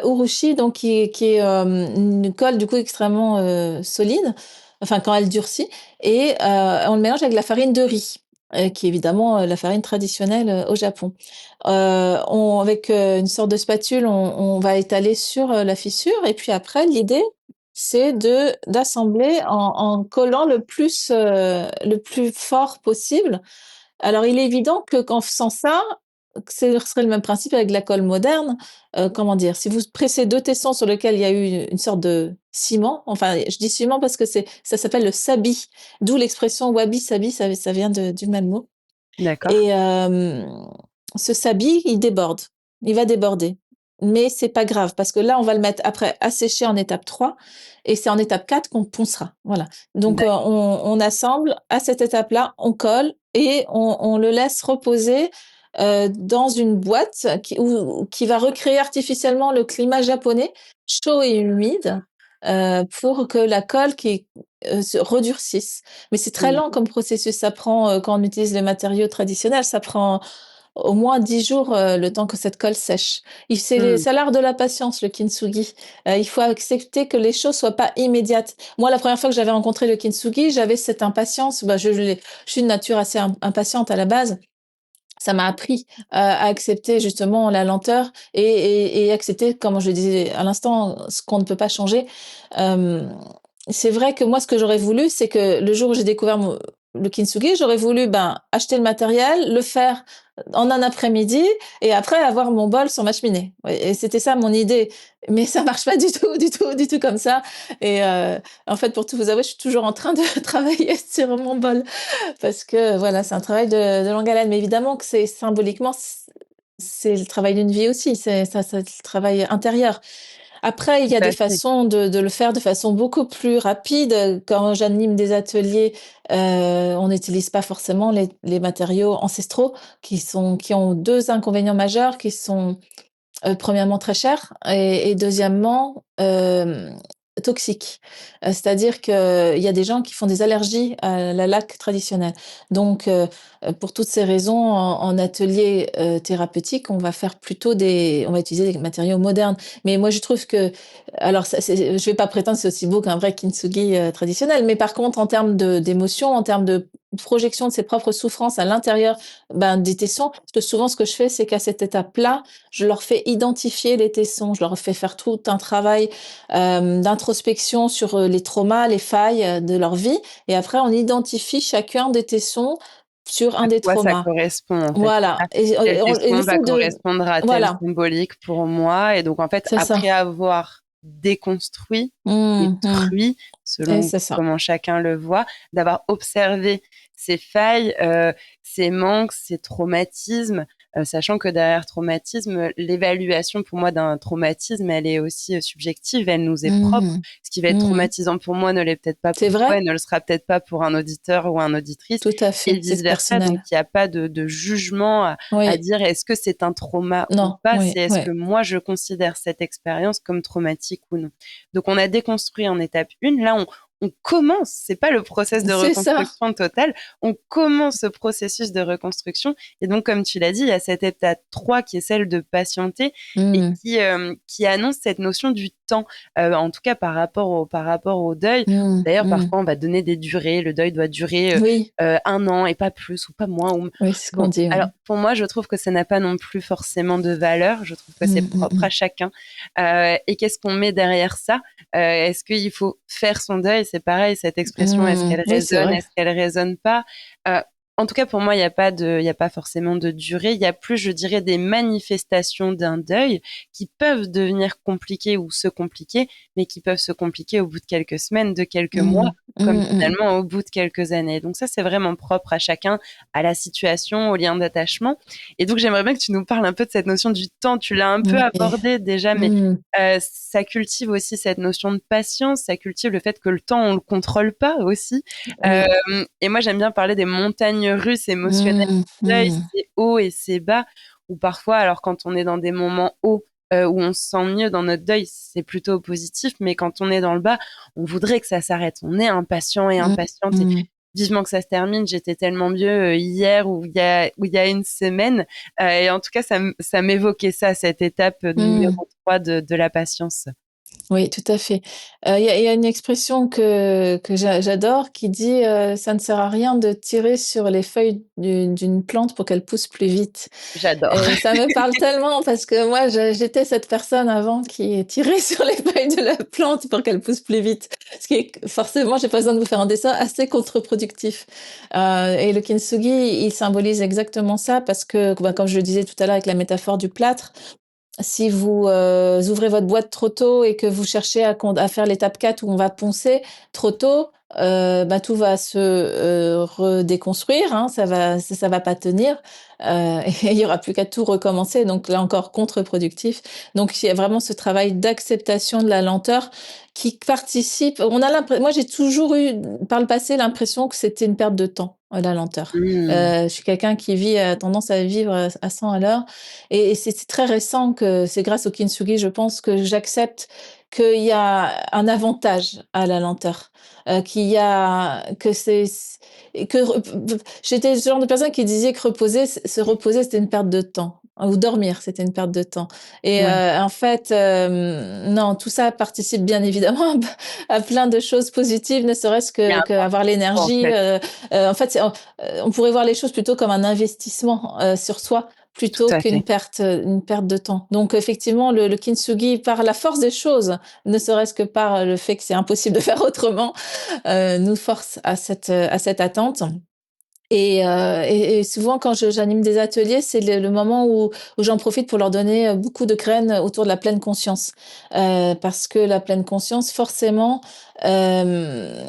Urushi, donc qui est une colle du coup extrêmement solide. Enfin, quand elle durcit, et on le mélange avec de la farine de riz. Qui est évidemment la farine traditionnelle au Japon. Avec une sorte de spatule, on va étaler sur la fissure, et puis après, l'idée, c'est d'assembler en collant le plus fort possible. Alors, il est évident que qu'en faisant ça, que ce serait le même principe avec la colle moderne. Comment dire? Si vous pressez 2 tessons sur lesquels il y a eu une sorte de ciment, enfin, je dis ciment parce que ça s'appelle le sabi, d'où l'expression wabi-sabi, ça vient du même mot. d'accord. Et ce sabi, il déborde, il va déborder. Mais c'est pas grave parce que là, on va le mettre après à sécher en étape 3 et c'est en étape 4 qu'on poncera. Voilà. Donc D'ac- on assemble à cette étape-là, on colle et on le laisse reposer dans une boîte qui va recréer artificiellement le climat japonais, chaud et humide, pour que la colle se redurcisse. Mais c'est très lent Mhm. comme processus. Ça prend, quand on utilise les matériaux traditionnels, ça prend au moins 10 jours, le temps que cette colle sèche. Mhm. C'est l'art de la patience, le kintsugi. Il faut accepter que les choses soient pas immédiates. Moi, la première fois que j'avais rencontré le kintsugi, j'avais cette impatience. Je suis de nature assez impatiente à la base. ça m'a appris à accepter justement la lenteur et accepter, comme je le disais à l'instant, ce qu'on ne peut pas changer. Hem, c'est vrai que moi, ce que j'aurais voulu, c'est que le jour où j'ai découvert le kintsugi, j'aurais voulu, ben, acheter le matériel, le faire en un après-midi et après avoir mon bol sur ma cheminée. Ouais, et c'était ça mon idée. Mais ça marche pas du tout, du tout, du tout comme ça. Et en fait, pour tout vous avouer, je suis toujours en train de travailler sur mon bol. Parce que voilà, c'est un travail de longue haleine, mais évidemment que c'est symboliquement, c'est le travail d'une vie aussi, c'est le travail intérieur. Après, il Tout y a des à fait. façons de le faire de façon beaucoup plus rapide. Quand j'anime des ateliers, on n'utilise pas forcément les matériaux ancestraux qui ont 2 inconvénients majeurs qui sont premièrement très cher et deuxièmement, toxique. C'est-à-dire qu'il y a des gens qui font des allergies à la laque traditionnelle. Donc pour toutes ces raisons, en atelier, thérapeutique, on va utiliser des matériaux modernes. Mais moi je trouve que alors ça c'est je vais pas prétendre que c'est aussi beau qu'un vrai kintsugi, traditionnel, mais par contre en termes d'émotion, en termes de projection de ses propres souffrances à l'intérieur, ben, des tessons, parce que souvent ce que je fais, c'est qu'à cette étape-là, je leur fais identifier les tessons, je leur fais faire tout un travail d'introspection sur les traumas, les failles de leur vie. Et après, on identifie chacun des tessons sur un À des quoi ça traumas. correspond, en fait? Voilà. Ah, tel Et le tesson va fait de... correspondre à tel Voilà, symbolique pour moi et donc en fait, c'est après ça. avoir déconstruit, Mmh. détruit, Et selon c'est ça. comment chacun le voit, d'avoir observé ces failles, ces manques, ces traumatismes, sachant que derrière traumatisme, l'évaluation pour moi d'un traumatisme, elle est aussi, subjective, elle nous est propre. Mmh. Ce qui va être Mmh. traumatisant pour moi ne l'est peut-être pas C'est pour toi vrai? et ne le sera peut-être pas pour un auditeur ou un auditrice Tout à et fait. vice C'est versa. Donc, personnel. il n'y a pas de jugement à Oui. dire est-ce que c'est un trauma ou Non. pas, Oui. c'est est-ce Oui. que moi je considère cette expérience comme traumatique ou non. Donc, on a déconstruit en étape 1. Là, on commence, c'est pas le process de C'est ça. reconstruction totale, on commence ce processus de reconstruction. Et donc, comme tu l'as dit, il y a cette étape 3 qui est celle de patienter et Mmh. qui annonce cette notion du temps, en tout cas par rapport au deuil. Mmh. D'ailleurs, Mmh. parfois, on va donner des durées. Le deuil doit durer Oui. 1 an et pas plus ou pas moins. Oui, c'est ce qu'on Bon, dit. alors Oui. pour moi, je trouve que ça n'a pas non plus forcément de valeur. Je trouve que c'est Mmh, mmh, propre mmh. à chacun. Et qu'est-ce qu'on met derrière ça? Est-ce qu'il faut faire son deuil? C'est pareil, cette expression, est-ce Mmh. qu'elle Oui, c'est résonne? vrai. Est-ce qu'elle résonne pas? Euh, En tout cas, pour moi, il y a pas forcément de durée. Il y a plus, je dirais, des manifestations d'un deuil qui peuvent devenir compliquées ou se compliquer, mais qui peuvent se compliquer au bout de quelques semaines, de quelques mois, Mmh. comme Mmh, mmh. finalement au bout de quelques années. Donc ça, c'est vraiment propre à chacun, à la situation, au lien d'attachement. Et donc, j'aimerais bien que tu nous parles un peu de cette notion du temps. Tu l'as un peu Oui. abordé déjà, mais Mmh. ça cultive aussi cette notion de patience, ça cultive le fait que le temps, on le contrôle pas aussi. Oui. Et moi, j'aime bien parler des montagnes russes émotionnelles Mmh. du deuil, Mmh. c'est hauts et c'est bas, ou parfois, alors quand on est dans des moments hauts, où on se sent mieux dans notre deuil, c'est plutôt positif, mais quand on est dans le bas, on voudrait que ça s'arrête. On est impatient et Mmh. impatiente et Mmh. vivement que ça se termine. J'étais tellement mieux hier ou il y a une semaine. Et en tout cas, ça m'évoquait ça, cette étape Mmh. numéro 3 de la patience. Oui, tout à fait. Il y a une expression que j'adore qui dit, «Ça ne sert à rien de tirer sur les feuilles d'une plante pour qu'elle pousse plus vite». J'adore. Et ça me parle tellement parce que moi, j'étais cette personne avant qui tirait sur les feuilles de la plante pour qu'elle pousse plus vite. Ce qui est forcément, j'ai pas besoin de vous faire un dessin, assez contre-productif. Et le kintsugi, il symbolise exactement ça parce que, bah, comme je le disais tout à l'heure avec la métaphore du plâtre, si vous, ouvrez votre boîte trop tôt et que vous cherchez à faire l'étape 4 où on va poncer trop tôt, bah, tout va se, redéconstruire, hein, ça va pas tenir, et il y aura plus qu'à tout recommencer, donc là encore contre-productif. Donc il y a vraiment ce travail d'acceptation de la lenteur qui participe moi j'ai toujours eu par le passé l'impression que c'était une perte de temps, la lenteur. Mmh. Je suis quelqu'un qui a tendance à vivre à 100 à l'heure et c'est très récent que c'est grâce au kintsugi, je pense, que j'accepte qu'il y a un avantage à la lenteur, qu'il y a que et que j'étais ce genre de personne qui disait que se reposer, c'était une perte de temps. ou dormir, c'était une perte de temps. Et Ouais. en fait, non, tout ça participe bien évidemment à plein de choses positives, ne serait-ce Il y a que un temps qu'avoir en l'énergie. fait. En fait, on pourrait voir les choses plutôt comme un investissement sur soi Tout plutôt à fait. une perte de temps. Donc effectivement, le kintsugi, par la force des choses, ne serait-ce que par le fait que c'est impossible de faire autrement, nous force à cette attente. Et souvent, quand j'anime des ateliers, c'est le moment où j'en profite pour leur donner beaucoup de graines autour de la pleine conscience. Parce que la pleine conscience, forcément, euh,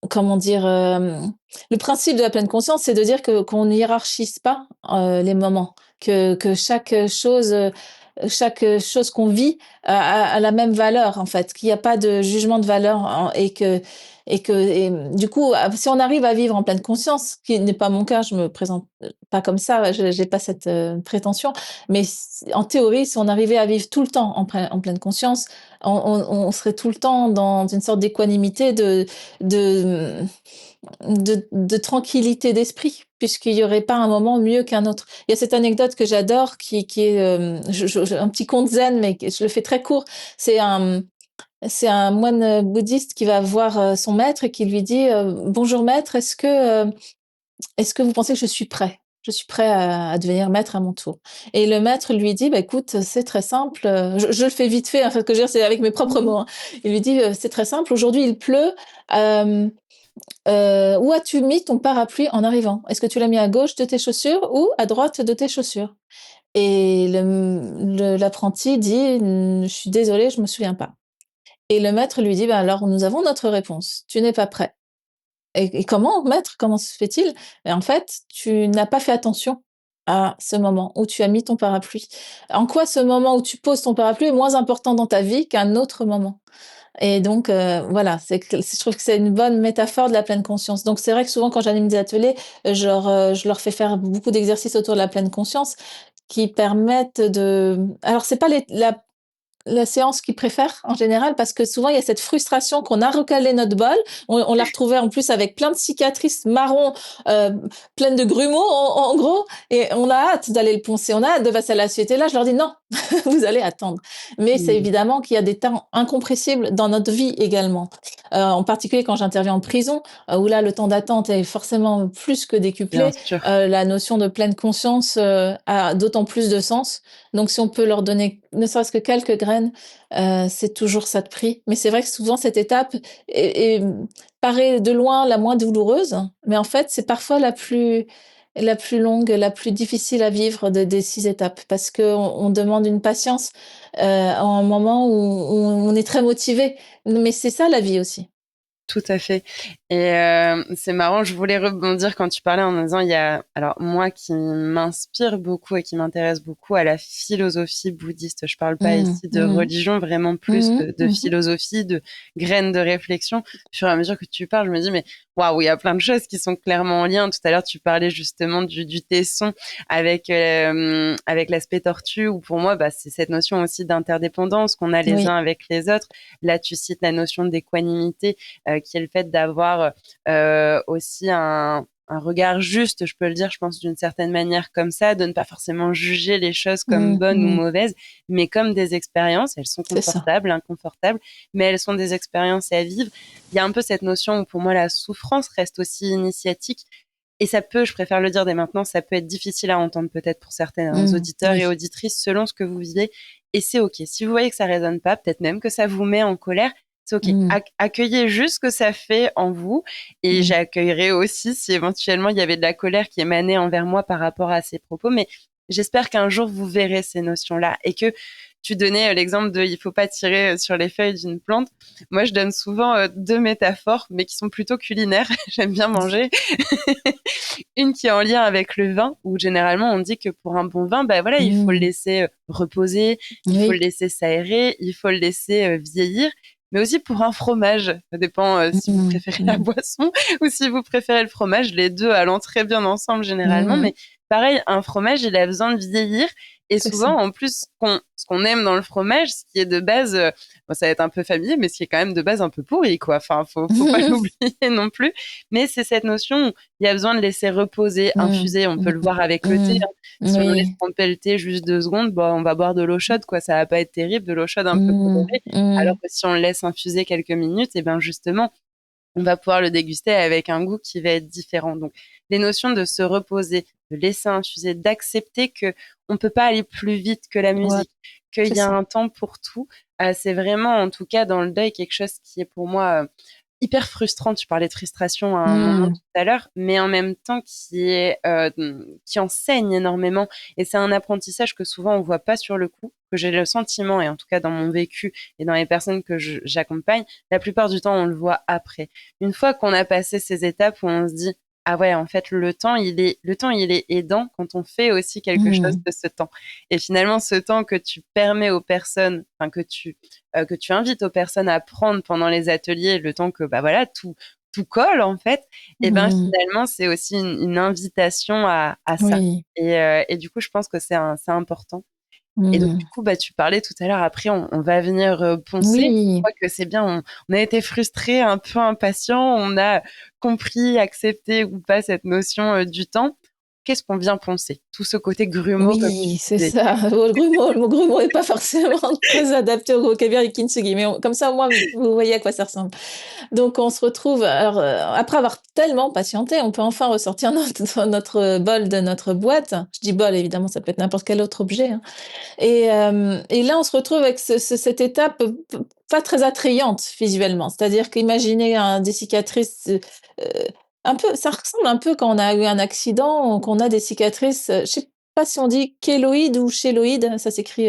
comment dire, le principe de la pleine conscience, c'est de dire qu'on ne hiérarchise pas les moments, que chaque chose qu'on vit a la même valeur en fait, qu'il n'y a pas de jugement de valeur et du coup, si on arrive à vivre en pleine conscience, ce qui n'est pas mon cas, je me présente pas comme ça, je j'ai pas cette prétention, mais en théorie, si on arrivait à vivre tout le temps en pleine conscience, on serait tout le temps dans une sorte d'équanimité, de, de tranquillité d'esprit, puisqu'il n'y aurait pas un moment mieux qu'un autre. Il y a cette anecdote que j'adore, qui est un petit conte zen, mais je le fais très court. C'est c'est un moine bouddhiste qui va voir son maître et qui lui dit bonjour maître, est-ce que vous pensez que je suis prêt? Je suis prêt à devenir maître à mon tour. Et le maître lui dit, bah, écoute, c'est très simple. Je le fais vite fait, en fait, ce que je veux dire, c'est avec mes propres mots. Hein. Il lui dit, c'est très simple. Aujourd'hui, il pleut. Euh, où as-tu mis ton parapluie en arrivant? Est-ce que tu l'as mis à gauche de tes chaussures ou à droite de tes chaussures? Et l'apprenti dit, je suis désolé, je me souviens pas. Et le maître lui dit, bah, alors nous avons notre réponse. Tu n'es pas prêt. Et comment, maître, comment se fait-il? En fait, tu n'as pas fait attention à ce moment où tu as mis ton parapluie. En quoi ce moment où tu poses ton parapluie est moins important dans ta vie qu'un autre moment? Et donc, voilà, je trouve que c'est une bonne métaphore de la pleine conscience. Donc, c'est vrai que souvent, quand j'anime des ateliers, je leur fais faire beaucoup d'exercices autour de la pleine conscience qui permettent de. Alors, c'est pas la séance qu'ils préfèrent en général parce que souvent il y a cette frustration qu'on a recalé notre bol, on l'a retrouvé en plus avec plein de cicatrices marron pleines de grumeaux en gros et on a hâte d'aller le poncer, on a hâte de passer à la suite et là je leur dis non, vous allez attendre. Mais c'est Mmh. évidemment qu'il y a des temps incompressibles dans notre vie également. En particulier quand j'interviens en prison où là le temps d'attente est forcément plus que Bien décuplé, sûr. la notion de pleine conscience a d'autant plus de sens. Donc, si on peut leur donner ne serait-ce que quelques graines, c'est toujours ça de prix. Mais c'est vrai que souvent, cette étape paraît de loin la moins douloureuse, mais en fait, c'est parfois la plus longue, la plus difficile à vivre des 6 étapes, parce qu'on demande une patience à un moment où on est très motivé. Mais c'est ça la vie aussi. Tout à fait. Et c'est marrant, je voulais rebondir quand tu parlais en me disant, il y a, alors moi qui m'inspire beaucoup et qui m'intéresse beaucoup à la philosophie bouddhiste, je parle pas Mmh, ici de mmh, religion, vraiment plus mmh, de mmh. philosophie, de graines de réflexion. Au fur et à mesure que tu parles, je me dis, mais waouh, il y a plein de choses qui sont clairement en lien. Tout à l'heure, tu parlais justement du tesson avec l'aspect tortue, où pour moi, bah, c'est cette notion aussi d'interdépendance qu'on a les uns Oui. avec les autres. Là, tu cites la notion d'équanimité qui est le fait d'avoir aussi un regard juste, je peux le dire, je pense d'une certaine manière comme ça, de ne pas forcément juger les choses comme Mmh, bonnes ou mmh. mauvaises, mais comme des expériences. Elles sont C'est ça. confortables, inconfortables, mais elles sont des expériences à vivre. Il y a un peu cette notion où pour moi la souffrance reste aussi initiatique. Et ça peut, je préfère le dire dès maintenant, ça peut être difficile à entendre peut-être pour certains Mmh, auditeurs et oui. auditrices selon ce que vous vivez. Et c'est OK. Si vous voyez que ça résonne pas, peut-être même que ça vous met en colère, c'est OK. Mmh, Accueillez juste ce que ça fait en vous. Et mmh. j'accueillerai aussi si éventuellement il y avait de la colère qui émanait envers moi par rapport à ces propos. Mais j'espère qu'un jour vous verrez ces notions-là et que tu donnais l'exemple de il faut pas tirer sur les feuilles d'une plante. Moi, je donne souvent deux métaphores, mais qui sont plutôt culinaires. J'aime bien manger. Une qui est en lien avec le vin, où généralement on dit que pour un bon vin, bah voilà, il faut le Mmh. laisser reposer, il faut le Oui. laisser s'aérer, il faut le laisser vieillir. Mais aussi pour un fromage, ça dépend si vous Mmh, préférez la mmh. boisson ou si vous préférez le fromage, les deux allant très bien ensemble généralement. Mmh. Mais pareil, un fromage, il a besoin de vieillir Et c'est ça. souvent, en plus, ce qu'on aime dans le fromage, ce qui est de base, bon, ça va être un peu familier, mais ce qui est quand même de base un peu pourri, quoi. Enfin, faut pas l'oublier non plus. Mais c'est cette notion où il y a besoin de laisser reposer, Mm, infuser. On peut mm, le voir avec le thé, mm. hein. Si on laisse Oui. tremper le thé juste 2 secondes, bon, on va boire de l'eau chaude, quoi. Ça va pas être terrible, de l'eau chaude un peu Mm, colorée. Alors mm. que si on le laisse infuser quelques minutes, et ben justement, on va pouvoir le déguster avec un goût qui va être différent. Donc, les notions de se reposer, de laisser infuser, d'accepter que on peut pas aller plus vite que la Ouais, musique, qu'il c'est y a ça. un temps pour tout. C'est vraiment, en tout cas, dans le deuil, quelque chose qui est pour moi hyper frustrant. Tu parlais de frustration à un moment Mm. tout à l'heure, mais en même temps qui enseigne énormément. Et c'est un apprentissage que souvent on voit pas sur le coup, que j'ai le sentiment, et en tout cas dans mon vécu et dans les personnes que j'accompagne, la plupart du temps on le voit après. Une fois qu'on a passé ces étapes où on se dit ah ouais, en fait le temps il est aidant quand on fait aussi quelque chose Mm. de ce temps. Et finalement ce temps que tu permets aux personnes, enfin que tu invites aux personnes à prendre pendant les ateliers, le temps que bah voilà tout colle en fait, et ben Mm. finalement c'est aussi une invitation à ça. Oui. Et du coup je pense que c'est important. Et donc, du Mm. coup, bah, tu parlais tout à l'heure, après, on va venir poncer. Je Oui. crois que c'est bien, on a été frustrés, un peu impatients, on a compris, accepté ou pas cette notion du temps. Qu'est-ce qu'on vient poncer? Tout ce côté grumeau, comme tu Oui, c'est disais. ça. Bon, le mot grumeau est pas forcément très adapté au vocabulaire du kintsugi, mais comme ça, au moins, vous voyez à quoi ça ressemble. Donc on se retrouve alors, après avoir tellement patienté, on peut enfin ressortir notre bol de notre boîte. Je dis bol, évidemment, ça peut être n'importe quel autre objet, hein. Et là, on se retrouve avec cette étape, pas très attrayante visuellement. C'est-à-dire qu'imaginez des cicatrices, un peu ça ressemble un peu quand on a eu un accident, qu'on a des cicatrices, je sais pas si on dit kéloïdes ou chéloïdes, ça s'écrit,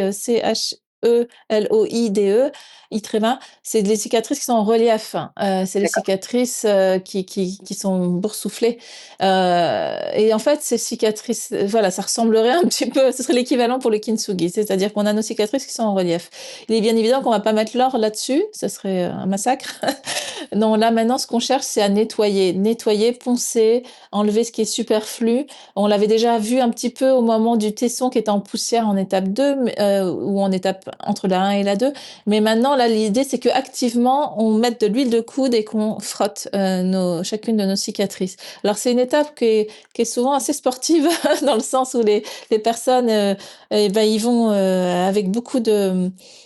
CHELOIDE, I tréma. C'est des cicatrices qui sont en relief, hein. C'est les D'accord. cicatrices, qui sont boursouflées. Et en fait, ces cicatrices, voilà, ça ressemblerait un petit peu, ce serait l'équivalent pour le kintsugi, c'est-à-dire qu'on a nos cicatrices qui sont en relief. Il est bien évident qu'on va pas mettre l'or là-dessus, ça serait un massacre. Non, là maintenant, ce qu'on cherche, c'est à nettoyer, poncer, enlever ce qui est superflu. On l'avait déjà vu un petit peu au moment du tesson qui était en poussière en étape 2, ou en étape entre la 1 et la 2. Mais maintenant, là, l'idée, c'est que activement, on mette de l'huile de coude et qu'on frotte chacune de nos cicatrices. Alors, c'est une étape qui est souvent assez sportive dans le sens où les personnes, eh ben, ils vont avec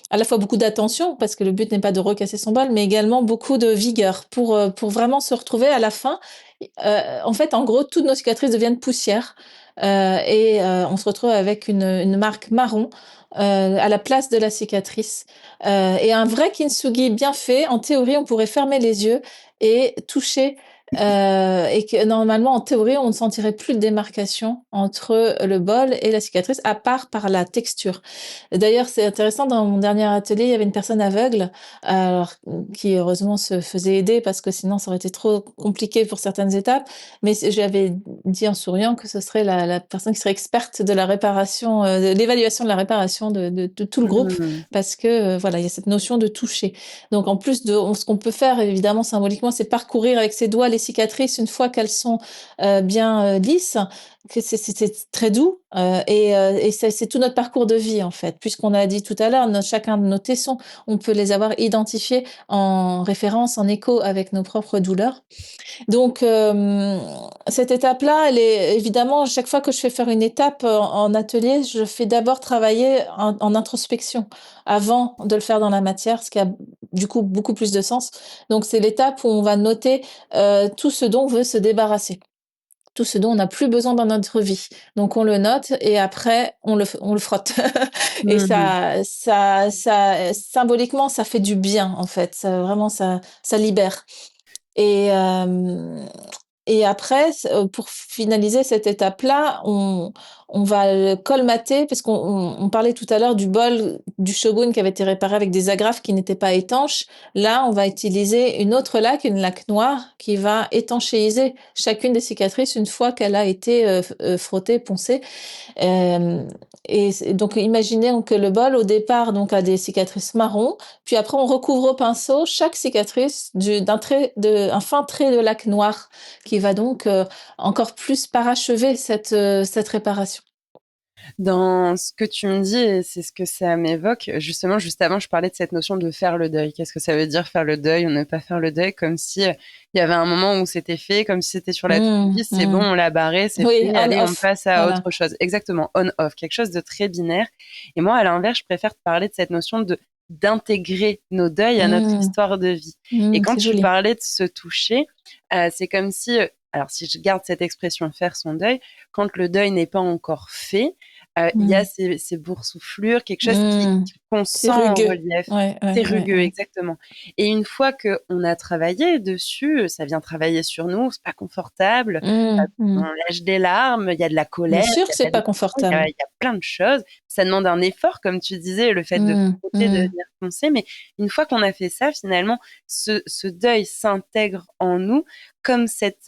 à la fois beaucoup d'attention, parce que le but n'est pas de recasser son bol, mais également beaucoup de vigueur pour vraiment se retrouver à la fin. En fait, en gros, toutes nos cicatrices deviennent poussière on se retrouve avec une marque marron à la place de la cicatrice. Et un vrai kintsugi bien fait, en théorie, on pourrait fermer les yeux et toucher et que normalement, en théorie, on ne sentirait plus de démarcation entre le bol et la cicatrice, à part par la texture. D'ailleurs, c'est intéressant, dans mon dernier atelier, il y avait une personne aveugle, alors, qui heureusement se faisait aider parce que sinon ça aurait été trop compliqué pour certaines étapes. Mais j'avais dit en souriant que ce serait la personne qui serait experte de la réparation, de l'évaluation de la réparation de tout le groupe, Mmh. parce que voilà, il y a cette notion de toucher. Donc en plus ce qu'on peut faire évidemment symboliquement, c'est parcourir avec ses doigts les cicatrices une fois qu'elles sont bien lisses, que c'est très doux et c'est tout notre parcours de vie en fait. Puisqu'on a dit tout à l'heure, chacun de nos tessons, on peut les avoir identifiés en référence, en écho avec nos propres douleurs. Donc cette étape-là, elle est évidemment, chaque fois que je fais faire une étape en atelier, je fais d'abord travailler en introspection avant de le faire dans la matière, ce qui a du coup beaucoup plus de sens. Donc c'est l'étape où on va noter tout ce dont on veut se débarrasser, tout ce dont on n'a plus besoin dans notre vie. Donc on le note et après on le frotte. Et Mmh. symboliquement, ça fait du bien en fait. Ça, vraiment, ça libère. Et, euh, et après, pour finaliser cette étape-là, on va le colmater, parce qu'on parlait tout à l'heure du bol du shogun qui avait été réparé avec des agrafes qui n'étaient pas étanches. Là, on va utiliser une autre laque, une laque noire, qui va étanchéiser chacune des cicatrices une fois qu'elle a été frottée, poncée. Euh, donc, imaginez que le bol, au départ, donc, a des cicatrices marron, puis après, on recouvre au pinceau chaque cicatrice un fin trait de laque noire qui va donc encore plus parachever cette réparation. Dans ce que tu me dis, et c'est ce que ça m'évoque, justement, juste avant, je parlais de cette notion de faire le deuil. Qu'est-ce que ça veut dire faire le deuil ou ne pas faire le deuil? Comme si il y avait un moment où c'était fait, comme si c'était sur la to-do list, c'est bon, Mmh. on l'a barré, c'est Oui, fait, allez, on on-off, passe à voilà. autre chose. Exactement, on-off, quelque chose de très binaire. Et moi, à l'inverse, je préfère te parler de cette notion de d'intégrer nos deuils à notre Mmh. histoire de vie. Et quand C'est tu joli. parlais de se toucher, c'est comme si, alors si je garde cette expression faire son deuil, quand le deuil n'est pas encore fait, il y a Mmh. ces boursouflures, quelque chose Mmh. qu'on sent C'est en rugueux. relief. Ouais, ouais, C'est ouais, rugueux, ouais. exactement. Et une fois qu'on a travaillé dessus, ça vient travailler sur nous, c'est pas confortable, on Mmh. lâche des larmes, il y a de la Bien colère, sûr il y que a de c'est la pas déception, confortable. il y a plein de choses. Ça demande un effort, comme tu disais, le fait de frotter, de Mmh. venir foncer. Mais une fois qu'on a fait ça, finalement, ce deuil s'intègre en nous comme cette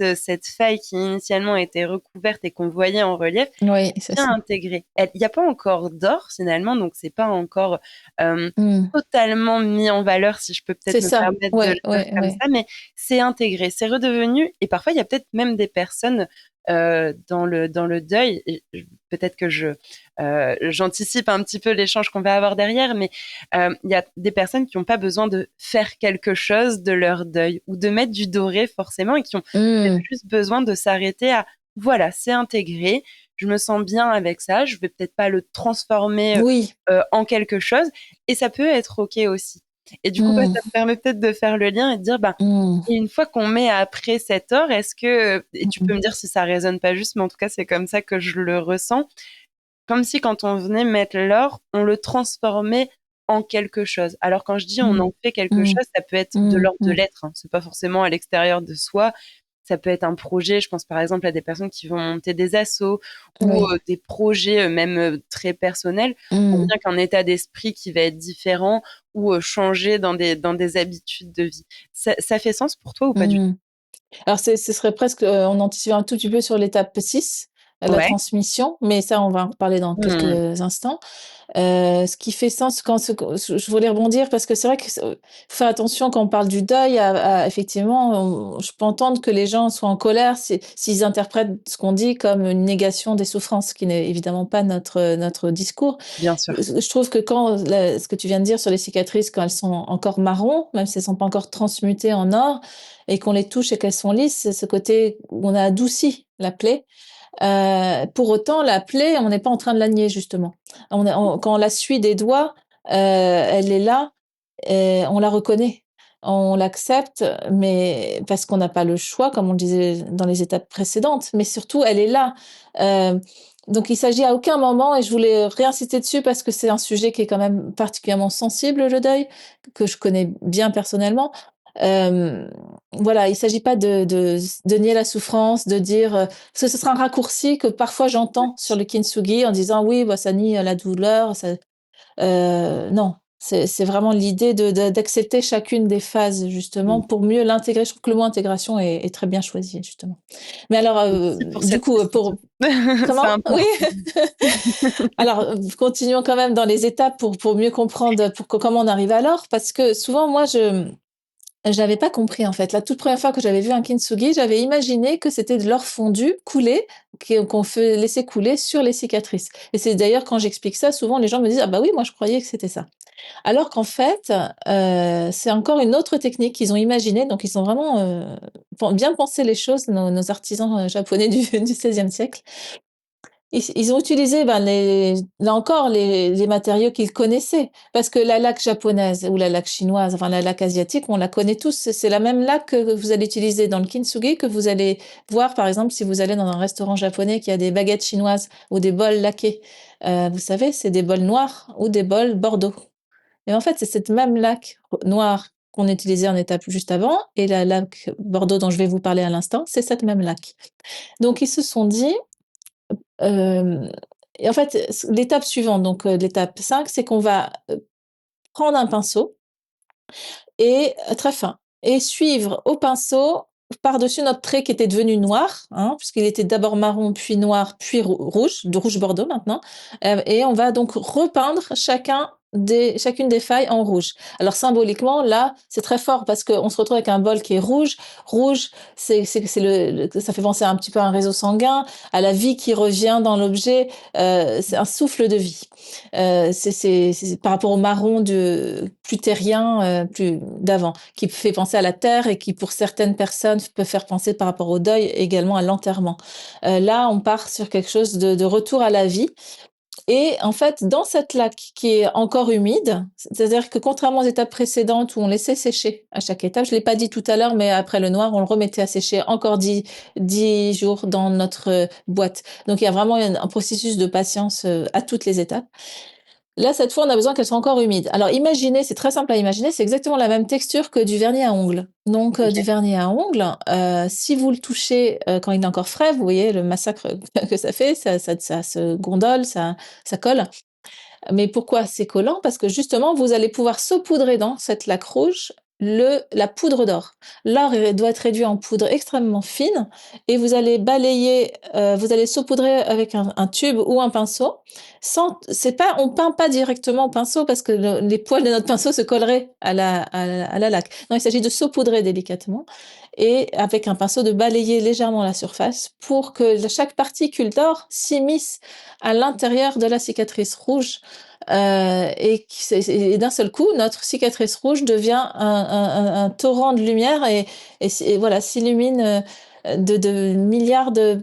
faille qui initialement était recouverte et qu'on voyait en relief Oui, c'est bien ça. intégrée. Il n'y a pas encore d'or finalement, donc c'est pas encore euh, Mmh. totalement mis en valeur, si je peux peut-être C'est me ça. permettre de le Ouais, dire ouais, comme ouais. ça, mais c'est intégré, c'est redevenu, et parfois il y a peut-être même des personnes dans le deuil, et peut-être que j'anticipe un petit peu l'échange qu'on va avoir derrière, mais il y a des personnes qui n'ont pas besoin de faire quelque chose de leur deuil ou de mettre du doré forcément, et qui ont peut-être Mmh. juste besoin de s'arrêter à voilà, c'est intégré, je me sens bien avec ça, je vais peut-être pas le transformer Oui. en quelque chose, et ça peut être OK aussi. Et du coup, bah, ça Mmh. me permet peut-être de faire le lien et de dire, bah, Mmh. et une fois qu'on met après cet or, est-ce que, et tu Mmh. peux me dire si ça résonne pas juste, mais en tout cas, c'est comme ça que je le ressens, comme si quand on venait mettre l'or, on le transformait en quelque chose. Alors quand je dis on Mmh. en fait quelque Mmh. chose, ça peut être de Mmh. l'ordre de Mmh. l'être, hein. C'est pas forcément à l'extérieur de soi. Ça peut être un projet. Je pense par exemple à des personnes qui vont monter des assos ou Oui. des projets même très personnels. On Mmh. vient qu'un état d'esprit qui va être différent ou changer dans des habitudes de vie. Ça fait sens pour toi ou pas du tout? Mmh. Alors ce serait presque, on anticipe un tout petit peu sur l'étape 6, la Ouais. transmission, mais ça, on va en reparler dans Mmh. quelques instants. Ce qui fait sens quand je voulais rebondir parce que c'est vrai que faut faire attention quand on parle du deuil à effectivement, je peux entendre que les gens soient en colère s'ils interprètent ce qu'on dit comme une négation des souffrances, ce qui n'est évidemment pas notre discours. Bien sûr. Je trouve que ce que tu viens de dire sur les cicatrices, quand elles sont encore marron, même si elles sont pas encore transmutées en or et qu'on les touche et qu'elles sont lisses, c'est ce côté où on a adouci la plaie. Pour autant, la plaie, on n'est pas en train de la nier justement. Quand on la suit des doigts, elle est là et on la reconnaît. On l'accepte, mais parce qu'on n'a pas le choix, comme on le disait dans les étapes précédentes, mais surtout elle est là. Heu, donc il s'agit à aucun moment et je voulais réinsister dessus parce que c'est un sujet qui est quand même particulièrement sensible, le deuil, que je connais bien personnellement. Hem, voilà, il s'agit pas de nier la souffrance, de dire, parce que ce sera un raccourci que parfois j'entends sur le kintsugi en disant: «Oui, bah, ça nie, la douleur, ça». Non, c'est vraiment l'idée d'accepter chacune des phases justement Mmh. pour mieux l'intégrer. Je trouve que le mot intégration est très bien choisi justement. Mais alors, Merci pour du cette coup, précision. pour C'est comment? Oui? important. Alors, continuons quand même dans les étapes pour mieux comprendre comment on arrive à l'or parce que souvent moi j'avais pas compris en fait. La toute première fois que j'avais vu un kintsugi, j'avais imaginé que c'était de l'or fondu, coulé, qu'on fait laisser couler sur les cicatrices. Et c'est d'ailleurs quand j'explique ça, souvent les gens me disent: «Ah bah oui, moi je croyais que c'était ça». Alors qu'en fait, c'est encore une autre technique qu'ils ont imaginée, donc ils ont vraiment, bien pensé les choses, nos artisans, japonais du du XVIe siècle. Ils ont utilisé, ben, là encore, les matériaux qu'ils connaissaient. Parce que la laque japonaise ou la laque chinoise, enfin la laque asiatique, on la connaît tous. C'est la même laque que vous allez utiliser dans le kintsugi, que vous allez voir, par exemple, si vous allez dans un restaurant japonais qui a des baguettes chinoises ou des bols laqués. Vous savez, c'est des bols noirs ou des bols bordeaux. Et en fait, c'est cette même laque noire qu'on utilisait en étape juste avant et la laque bordeaux dont je vais vous parler à l'instant, c'est cette même laque. Donc ils se sont dit, Hem et en fait, l'étape suivante, donc l'étape 5, c'est qu'on va, prendre un pinceau et très fin et suivre au pinceau par-dessus notre trait qui était devenu noir, hein, puisqu'il était d'abord marron, puis noir, puis rouge, de rouge bordeaux maintenant, et on va donc repeindre chacun chacune des failles en rouge. Alors symboliquement, là, c'est très fort parce qu'on se retrouve avec un bol qui est rouge. Rouge, ça fait penser un petit peu à un réseau sanguin, à la vie qui revient dans l'objet. C'est un souffle de vie. C'est par rapport au marron plus terrien, plus d'avant, qui fait penser à la terre et qui, pour certaines personnes, peut faire penser par rapport au deuil également à l'enterrement. Là, on part sur quelque chose de retour à la vie. Et en fait, dans cette laque qui est encore humide, c'est-à-dire que contrairement aux étapes précédentes où on laissait sécher à chaque étape, je l'ai pas dit tout à l'heure, mais après le noir, on le remettait à sécher encore 10 jours dans notre boîte. Donc il y a vraiment un processus de patience à toutes les étapes. Là, cette fois, on a besoin qu'elle soit encore humide. Alors, imaginez, c'est très simple à imaginer, c'est exactement la même texture que du vernis à ongles. Donc, Ok. du vernis à ongles, si vous le touchez quand il est encore frais, vous voyez le massacre que ça fait, ça se gondole, ça colle. Mais pourquoi c'est collant? Parce que justement, vous allez pouvoir saupoudrer dans cette laque rouge la poudre d'or. L'or doit être réduit en poudre extrêmement fine et vous allez balayer, vous allez saupoudrer avec un tube ou un pinceau. On peint pas directement au pinceau parce que les poils de notre pinceau se colleraient à la laque. Non, il s'agit de saupoudrer délicatement et avec un pinceau de balayer légèrement la surface pour que chaque particule d'or s'immisce à l'intérieur de la cicatrice rouge et d'un seul coup, notre cicatrice rouge devient un torrent de lumière et voilà, s'illumine de milliards de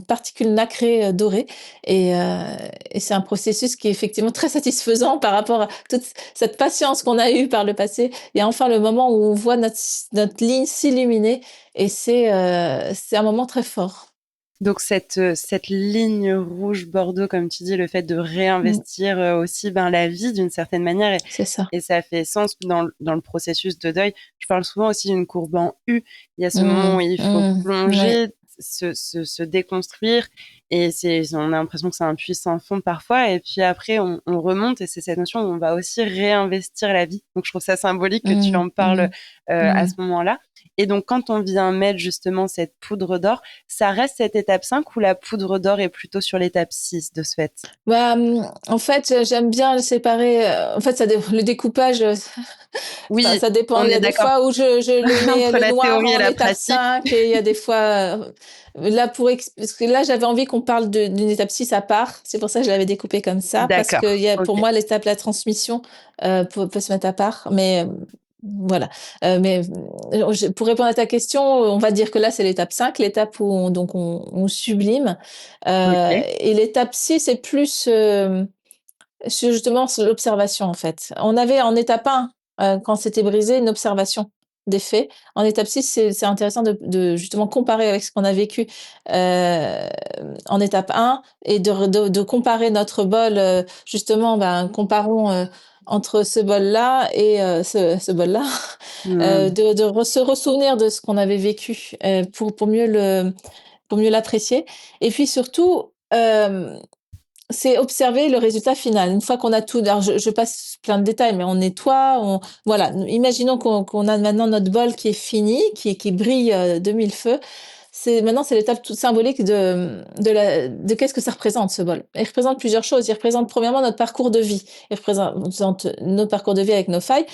particules nacrées dorées. Et, euh, et c'est un processus qui est effectivement très satisfaisant par rapport à toute cette patience qu'on a eue par le passé. Il y a enfin le moment où on voit notre ligne s'illuminer et c'est un moment très fort. Donc cette ligne rouge bordeaux, comme tu dis, le fait de Mm, réinvestir aussi la vie d'une certaine manière, c'est ça. et ça fait sens dans le processus de deuil. Je parle souvent aussi d'une courbe en U. Il y a ce moment où il faut Ouais. plonger, se déconstruire, et on a l'impression que c'est un puits sans fond parfois, et puis après on remonte, et c'est cette notion où on va aussi réinvestir la vie. Donc je trouve ça symbolique que tu Mm, en parles mm, à ce mm. moment-là. Et donc quand on vient mettre justement cette poudre d'or, ça reste cette étape 5 ou la poudre d'or est plutôt sur l'étape 6 de ce fait? Bah, en fait, j'aime bien le séparer. En fait, le découpage, ça Oui, dépend. on Il y est a des d'accord. fois où je le mets Entre le la noir théorie et en la étape pratique. 5 et il y a des fois, là, parce que là, j'avais envie qu'on parle d'une étape 6 à part. C'est pour ça que je l'avais découpé comme ça, parce que D'accord. pour Ok. moi, l'étape de la transmission peut se mettre à part. Mais voilà. Mais pour répondre à ta question, on va dire que là, c'est l'étape 5, l'étape où on sublime. Ok. Et l'étape 6 c'est plus c'est justement l'observation, en fait. On avait en étape 1, quand c'était brisé, une observation des faits. En étape 6, c'est intéressant de justement comparer avec ce qu'on a vécu euh, en étape 1 et de comparer notre bol, justement, comparons entre ce bol-là et ce bol-là, Hmm. se ressouvenir de ce qu'on avait vécu pour mieux l'apprécier. Et puis surtout, c'est observer le résultat final. Une fois qu'on a tout, alors je passe plein de détails, mais on nettoie, voilà. Imaginons qu'on a maintenant notre bol qui est fini, qui brille de mille feux. Maintenant, c'est l'étape toute symbolique de qu'est-ce que ça représente, ce bol. Il représente plusieurs choses. Il représente premièrement notre parcours de vie. Il représente notre parcours de vie avec nos failles.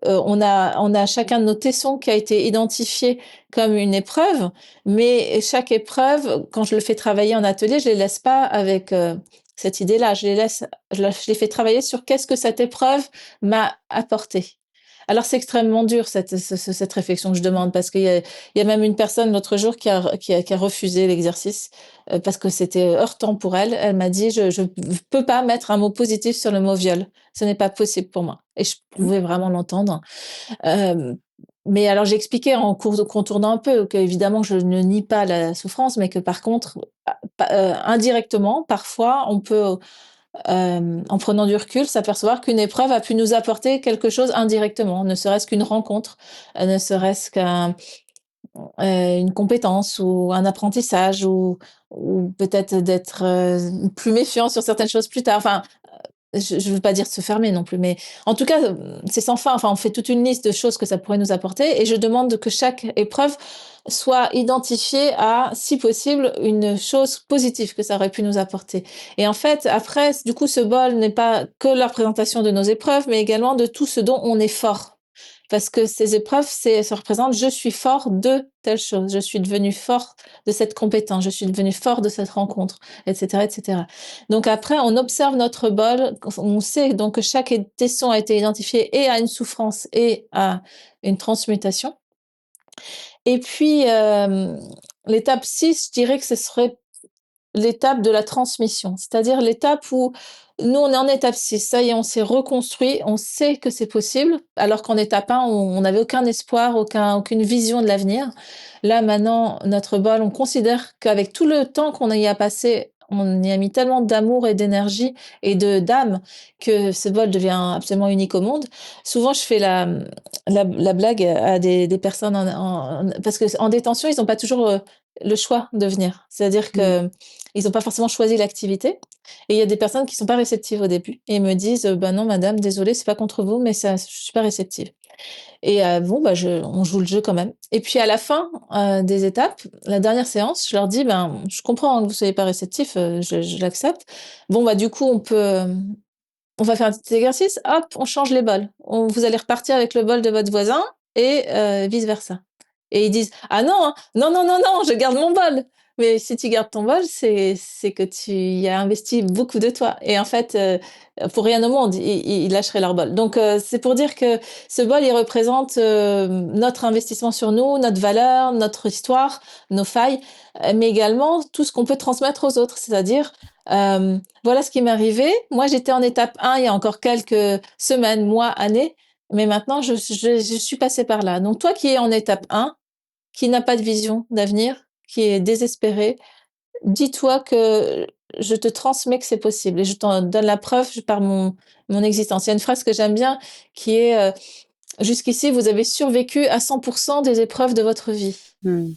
On a chacun de nos tessons qui a été identifié comme une épreuve, mais chaque épreuve, quand je le fais travailler en atelier, je les laisse pas avec cette idée-là. Je les fais travailler sur qu'est-ce que cette épreuve m'a apporté. Alors c'est extrêmement dur cette réflexion que je demande parce il y a même une personne l'autre jour qui a refusé l'exercice parce que c'était heurtant pour elle. Elle m'a dit je peux pas mettre un mot positif sur le mot viol. Ce n'est pas possible pour moi. Et je pouvais vraiment l'entendre. Euh, mais alors j'ai expliqué en contournant un peu que évidemment je ne nie pas la souffrance, mais que par contre indirectement parfois on peut en prenant du recul, s'apercevoir qu'une épreuve a pu nous apporter quelque chose indirectement, ne serait-ce qu'une rencontre, ne serait-ce qu'une compétence ou un apprentissage ou peut-être d'être plus méfiant sur certaines choses plus tard. Enfin, je veux pas dire se fermer non plus, mais en tout cas, c'est sans fin. Enfin, on fait toute une liste de choses que ça pourrait nous apporter et je demande que chaque épreuve soit identifiée à, si possible, une chose positive que ça aurait pu nous apporter. Et en fait, après, du coup, ce bol n'est pas que la représentation de nos épreuves, mais également de tout ce dont on est fort. Parce que ces épreuves, ça représente je suis fort de telle chose, je suis devenu fort de cette compétence, je suis devenu fort de cette rencontre, etc., etc. Donc après, on observe notre bol, on sait donc que chaque tesson a été identifié et à une souffrance et à une transmutation. Et puis, l'étape 6, je dirais que ce serait l'étape de la transmission, c'est-à-dire l'étape où nous, on est en étape 6, ça y est, on s'est reconstruit, on sait que c'est possible, alors qu'en étape 1, on n'avait aucun espoir, aucune vision de l'avenir. Là, maintenant, notre bol, on considère qu'avec tout le temps qu'on y a passé, on y a mis tellement d'amour et d'énergie et d'âme que ce bol devient absolument unique au monde. Souvent, je fais la blague à des personnes parce qu'en détention, ils n'ont pas toujours le choix de venir. C'est-à-dire que ils n'ont pas forcément choisi l'activité. Et il y a des personnes qui sont pas réceptives au début et me disent bah non madame, désolée, c'est pas contre vous, mais ça, je suis pas réceptive. Et bon bah on joue le jeu quand même. Et puis à la fin des étapes, la dernière séance, je leur dis ben je comprends hein, que vous soyez pas réceptif, je l'accepte. Bon bah du coup on va faire un petit exercice, hop, on change les bols. Vous allez repartir avec le bol de votre voisin et vice versa. Et ils disent ah non hein, non non non non, je garde mon bol. Mais si tu gardes ton bol, c'est que tu y as investi beaucoup de toi. Et en fait, pour rien au monde, ils lâcheraient leur bol. Donc c'est pour dire que ce bol, il représente notre investissement sur nous, notre valeur, notre histoire, nos failles, mais également tout ce qu'on peut transmettre aux autres, c'est-à-dire voilà ce qui m'est arrivé. Moi, j'étais en étape 1 il y a encore quelques semaines, mois, années, mais maintenant, je suis passée par là. Donc, toi qui es en étape 1, qui n'a pas de vision d'avenir, qui est désespéré, dis-toi que je te transmets que c'est possible et je t'en donne la preuve par mon existence. Il y a une phrase que j'aime bien qui est jusqu'ici, vous avez survécu à 100% des épreuves de votre vie. Mm.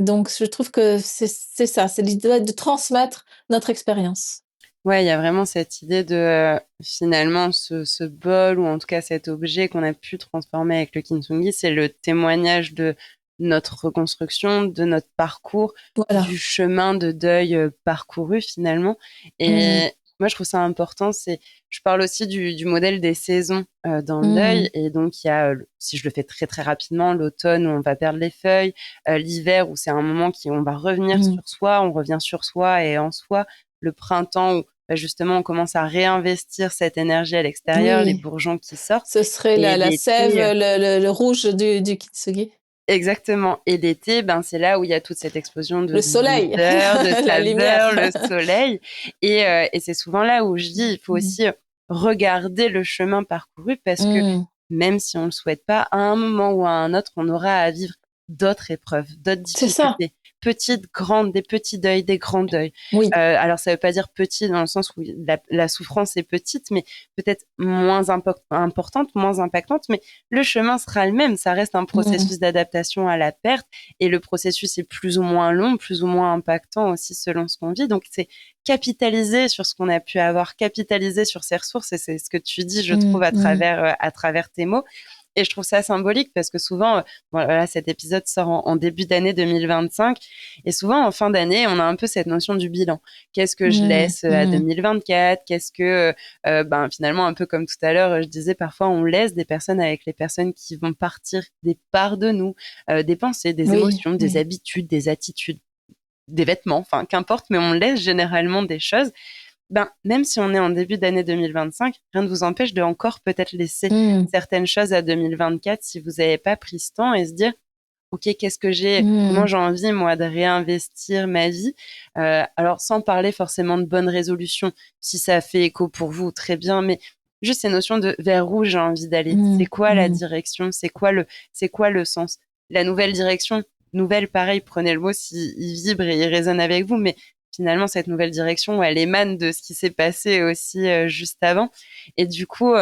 Donc, je trouve que c'est ça, c'est l'idée de transmettre notre expérience. Ouais, il y a vraiment cette idée de finalement ce bol ou en tout cas cet objet qu'on a pu transformer avec le kintsugi, c'est le témoignage de notre reconstruction, de notre parcours, Voilà. du chemin de deuil parcouru finalement. Mmh. Et moi, je trouve ça important. Je parle aussi du modèle des saisons dans le Mmh. deuil. Et donc, il y a, si je le fais très très rapidement, l'automne où on va perdre les feuilles, l'hiver où c'est un moment où on va revenir Mmh. sur soi, on revient sur soi et en soi, le printemps où bah, justement, on commence à réinvestir cette énergie à l'extérieur, les Oui, bourgeons qui sortent. ce serait Et la sève, l'été, le rouge du kintsugi. exactement. Et l'été, ben, c'est là où il y a toute cette explosion Le soleil, d'odeurs, de la saveurs, lumière. le soleil. Et c'est souvent là où je dis, il faut Mmh. aussi regarder le chemin parcouru parce que Mmh. même si on le souhaite pas, à un moment ou à un autre, on aura à vivre d'autres épreuves, d'autres C'est ça, difficultés, petites, grandes, des petits deuils, des grands deuils. oui. Alors ça veut pas dire petit dans le sens où la souffrance est petite, mais peut-être moins importante, moins impactante, mais le chemin sera le même. Ça reste un Mmh. processus d'adaptation à la perte et le processus est plus ou moins long, plus ou moins impactant aussi selon ce qu'on vit. Donc c'est capitaliser sur ce qu'on a pu avoir, capitaliser sur ses ressources et c'est ce que tu dis, je trouve, Mmh. Mmh. à travers tes mots. Et je trouve ça symbolique parce que souvent, voilà, cet épisode sort en début d'année 2025 et souvent en fin d'année, on a un peu cette notion du bilan. Qu'est-ce que je Mmh. laisse à Mmh. 2024? Qu'est-ce que, ben finalement, un peu comme tout à l'heure, je disais parfois on laisse des personnes avec les personnes qui vont partir des parts de nous, des pensées, des Oui, émotions, des oui. habitudes, des attitudes, des vêtements, enfin qu'importe, mais on laisse généralement des choses. Ben, même si on est en début d'année 2025, rien ne vous empêche de encore peut-être laisser Mmh. certaines choses à 2024 si vous n'avez pas pris ce temps et se dire, OK, comment Mmh. j'ai envie, moi, de réinvestir ma vie. Alors, sans parler forcément de bonnes résolutions, si ça fait écho pour vous, très bien, mais juste ces notions de vers où j'ai envie d'aller. C'est Mmh. quoi la Mmh. direction? C'est quoi le sens? La nouvelle direction, nouvelle, pareil, prenez le mot s'il vibre et il résonne avec vous, mais finalement, cette nouvelle direction, elle émane de ce qui s'est passé aussi juste avant. Et du coup,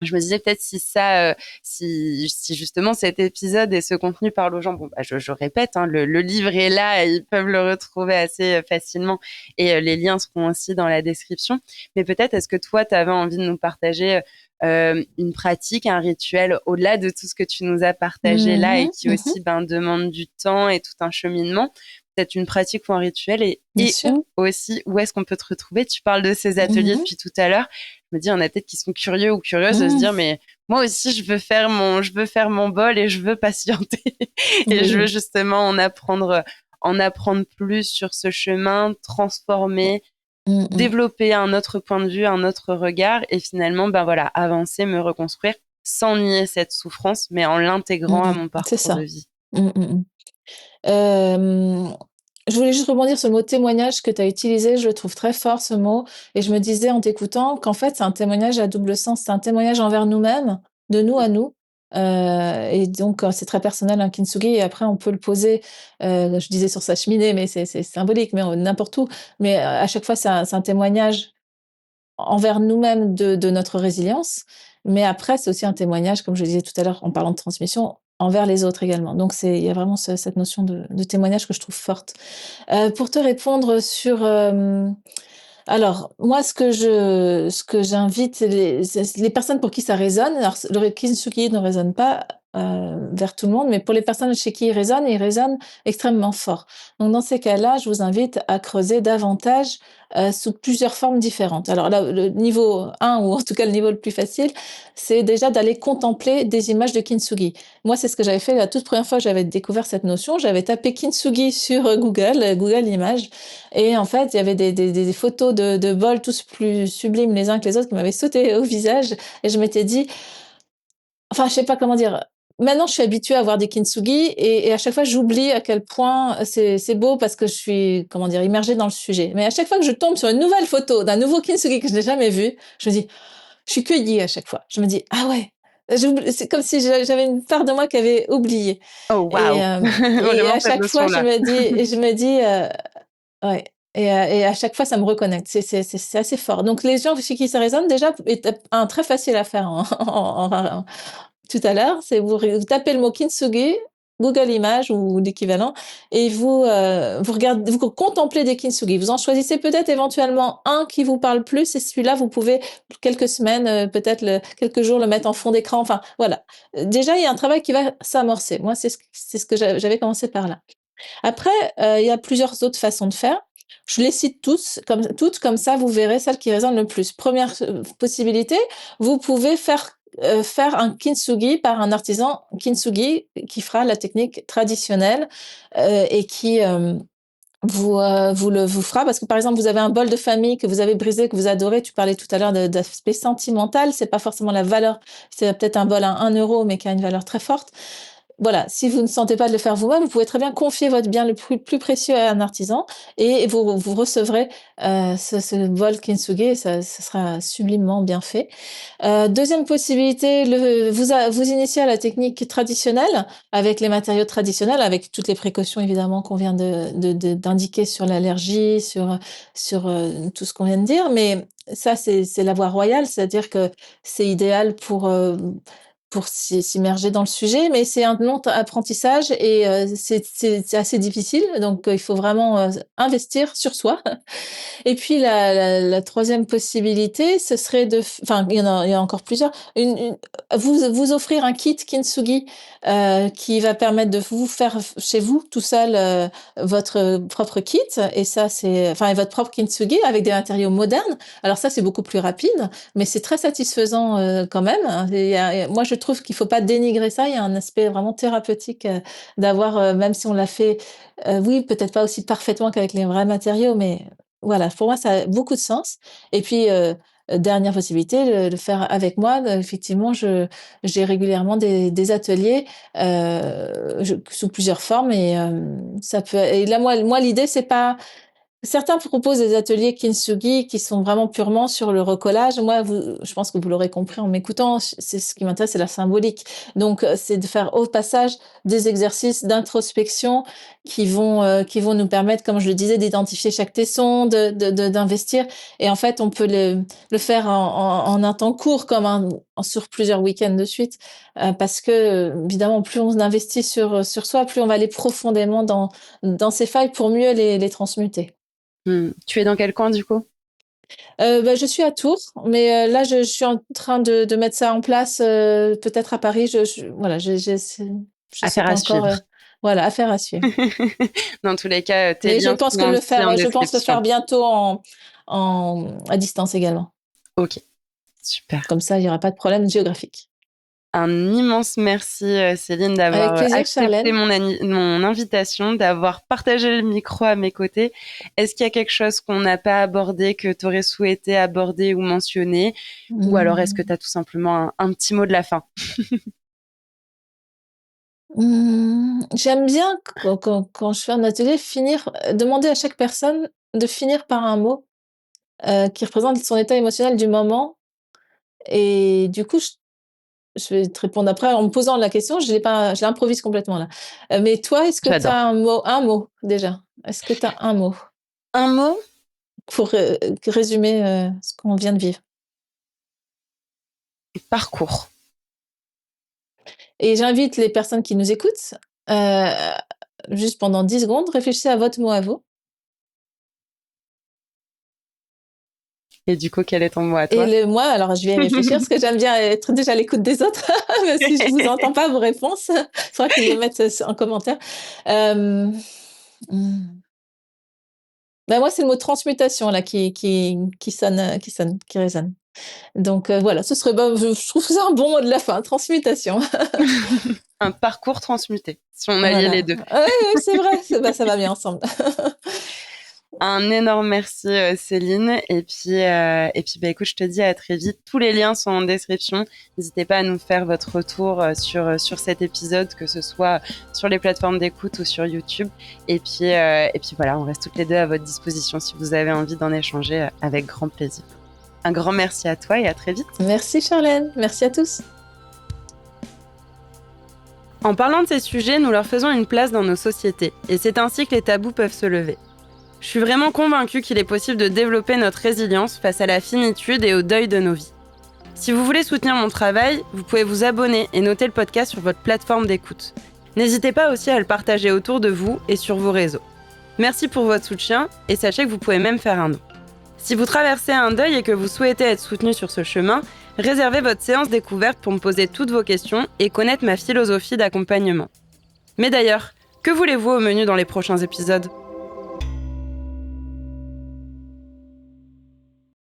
Je me disais peut-être si justement cet épisode et ce contenu parlent aux gens, bon, bah, je répète, hein, le livre est là, et ils peuvent le retrouver assez facilement et les liens seront aussi dans la description. Mais peut-être, est-ce que toi, tu avais envie de nous partager une pratique, un rituel au-delà de tout ce que tu nous as partagé là et Mhm, qui mhm, aussi demande du temps et tout un cheminement, peut-être une pratique ou un rituel bien et sûr. où aussi, où est-ce qu'on peut te retrouver? Tu parles de ces ateliers Mhm, depuis tout à l'heure. Je me dis, il y en a peut-être qui sont curieux ou curieuses de se mhm. dire, mais moi aussi, je veux faire mon bol et je veux patienter et je veux Oui. justement en apprendre plus sur ce chemin, transformer, Mhm, développer un autre point de vue, un autre regard et finalement, ben voilà, avancer, me reconstruire sans nier cette souffrance, mais en l'intégrant à mhm. mon C'est parcours de ça. vie. Mhm, mhm. Euh, je voulais juste rebondir sur le mot témoignage que tu as utilisé. Je le trouve très fort, ce mot. Et je me disais en t'écoutant qu'en fait, c'est un témoignage à double sens. C'est un témoignage envers nous-mêmes, de nous à nous. Et donc, c'est très personnel, un kintsugi. Et après, on peut le poser, je disais sur sa cheminée, mais c'est symbolique, mais n'importe où. Mais à chaque fois, c'est un témoignage envers nous-mêmes de notre résilience. Mais après, c'est aussi un témoignage, comme je le disais tout à l'heure en parlant de transmission, envers les autres également. Donc, il y a vraiment cette notion de témoignage que je trouve forte. Pour te répondre sur, alors moi, ce que j'invite les personnes pour qui ça résonne. Alors, le kintsugi ne résonne pas vers tout le monde, mais pour les personnes chez qui il résonne extrêmement fort. Donc, dans ces cas-là, je vous invite à creuser davantage sous plusieurs formes différentes. Alors là, le niveau 1, ou en tout cas le niveau le plus facile, c'est déjà d'aller contempler des images de kintsugi. Moi, c'est ce que j'avais fait la toute première fois que j'avais découvert cette notion. J'avais tapé kintsugi sur Google Images, et en fait, il y avait des photos de bols tous plus sublimes les uns que les autres qui m'avaient sauté au visage, et je m'étais dit, enfin, je sais pas comment dire. Maintenant, je suis habituée à voir des kintsugi, et à chaque fois, j'oublie à quel point c'est beau parce que je suis, comment dire, immergée dans le sujet. Mais à chaque fois que je tombe sur une nouvelle photo d'un nouveau kintsugi que je n'ai jamais vu, je me dis, je suis cueillie à chaque fois. Je me dis, ah ouais, c'est comme si j'avais une part de moi qui avait oublié. Oh, Et, waouh! et Vraiment à cette chaque fois, notion-là. je me dis, ouais. Et à chaque fois, ça me reconnecte. C'est assez fort. Donc, les gens chez qui ça résonne, déjà, étape un très facile à faire tout à l'heure, c'est vous tapez le mot kintsugi, Google Images ou l'équivalent, et vous regardez, vous contemplez des kintsugi. Vous en choisissez peut-être éventuellement un qui vous parle plus, et celui-là, vous pouvez quelques semaines, peut-être quelques jours, le mettre en fond d'écran. Enfin, voilà. Déjà, il y a un travail qui va s'amorcer. Moi, c'est ce que j'avais commencé par là. Après, il y a plusieurs autres façons de faire. Je les cite toutes, comme ça, vous verrez celle qui résonne le plus. Première possibilité, vous pouvez faire un kintsugi par un artisan kintsugi qui fera la technique traditionnelle, et qui vous fera, parce que par exemple, vous avez un bol de famille que vous avez brisé, que vous adorez. Tu parlais tout à l'heure d'aspect sentimental. C'est pas forcément la valeur. C'est peut-être un bol à 1 euro, mais qui a une valeur très forte. Voilà, si vous ne sentez pas de le faire vous-même, vous pouvez très bien confier votre bien le plus précieux à un artisan, et vous recevrez ce bol kintsugi, et ça sera sublimement bien fait. Deuxième possibilité, vous initiez à la technique traditionnelle avec les matériaux traditionnels, avec toutes les précautions évidemment qu'on vient d'indiquer sur l'allergie, sur tout ce qu'on vient de dire, mais ça c'est la voie royale, c'est-à-dire que c'est idéal pour s'immerger dans le sujet, mais c'est un long apprentissage, et c'est assez difficile, donc il faut vraiment investir sur soi. Et puis la troisième possibilité, ce serait enfin il y a encore plusieurs, vous offrir un kit kintsugi qui va permettre de vous faire chez vous tout seul votre propre kit, et ça c'est, enfin, votre propre kintsugi avec des matériaux modernes. Alors ça c'est beaucoup plus rapide, mais c'est très satisfaisant quand même, hein. Moi je trouve qu'il faut pas dénigrer ça. Il y a un aspect vraiment thérapeutique d'avoir, même si on l'a fait, oui, peut-être pas aussi parfaitement qu'avec les vrais matériaux, mais voilà, pour moi, ça a beaucoup de sens. Et puis, dernière possibilité, le faire avec moi. Effectivement, j'ai régulièrement des ateliers sous plusieurs formes, et ça peut. Et là, moi, l'idée, c'est pas. Certains proposent des ateliers kintsugi qui sont vraiment purement sur le recollage. Moi, je pense que vous l'aurez compris en m'écoutant, c'est ce qui m'intéresse, c'est la symbolique. Donc, c'est de faire au passage des exercices d'introspection qui vont nous permettre, comme je le disais, d'identifier chaque tesson, d'investir. Et en fait, on peut le faire en un temps court, sur plusieurs week-ends de suite, parce que évidemment, plus on investit sur soi, plus on va aller profondément dans ces failles pour mieux les transmuter. Tu es dans quel coin du coup? Je suis à Tours, mais là, je suis en train de mettre ça en place, peut-être à Paris. Voilà, je sais Affaire pas à encore. suivre. Voilà, affaire à suivre. Dans tous les cas, tes Mais je liens pense seront aussi en je pense le faire description. bientôt à distance également. Ok, super. Comme ça, il n'y aura pas de problème géographique. Un immense merci, Céline, Avec d'avoir plaisir, accepté Charlène. mon invitation, d'avoir partagé le micro à mes côtés. Est-ce qu'il y a quelque chose qu'on n'a pas abordé, que tu aurais souhaité aborder ou mentionner? Ou alors est-ce que tu as tout simplement un petit mot de la fin? J'aime bien quand je fais un atelier demander à chaque personne de finir par un mot qui représente son état émotionnel du moment. Et du coup, je vais te répondre après en me posant la question. Je l'improvise complètement là. Mais toi, est-ce que tu as J'adore. un mot déjà? Est-ce que tu as un mot Un mot? pour résumer ce qu'on vient de vivre? Parcours. Et j'invite les personnes qui nous écoutent, heu, juste pendant 10 secondes, réfléchissez à votre mot à vous. Et du coup, quel est ton mot à Et toi? le moi, alors je vais y réfléchir parce que j'aime bien être déjà à l'écoute des autres. Si je vous entends pas vos réponses, il faudra qu'ils les mettent en commentaire. Hem, mmh, moi, c'est le mot transmutation là qui résonne. Donc voilà, ce serait je trouve que c'est un bon mot de la fin, transmutation. Un parcours transmuté, si on alliait les Voilà. deux. Ouais, ouais, c'est vrai, ça va bien ensemble. Un énorme merci, Céline. Et puis, bah, écoute, je te dis à très vite. Tous les liens sont en description. N'hésitez pas à nous faire votre retour sur cet épisode, que ce soit sur les plateformes d'écoute ou sur YouTube. Et puis voilà, on reste toutes les deux à votre disposition si vous avez envie d'en échanger avec grand plaisir. Un grand merci à toi et à très vite. Merci Charlène, merci à tous. En parlant de ces sujets, nous leur faisons une place dans nos sociétés. Et c'est ainsi que les tabous peuvent se lever. Je suis vraiment convaincue qu'il est possible de développer notre résilience face à la finitude et au deuil de nos vies. Si vous voulez soutenir mon travail, vous pouvez vous abonner et noter le podcast sur votre plateforme d'écoute. N'hésitez pas aussi à le partager autour de vous et sur vos réseaux. Merci pour votre soutien et sachez que vous pouvez même faire un don. Si vous traversez un deuil et que vous souhaitez être soutenu sur ce chemin, réservez votre séance découverte pour me poser toutes vos questions et connaître ma philosophie d'accompagnement. Mais d'ailleurs, que voulez-vous au menu dans les prochains épisodes ?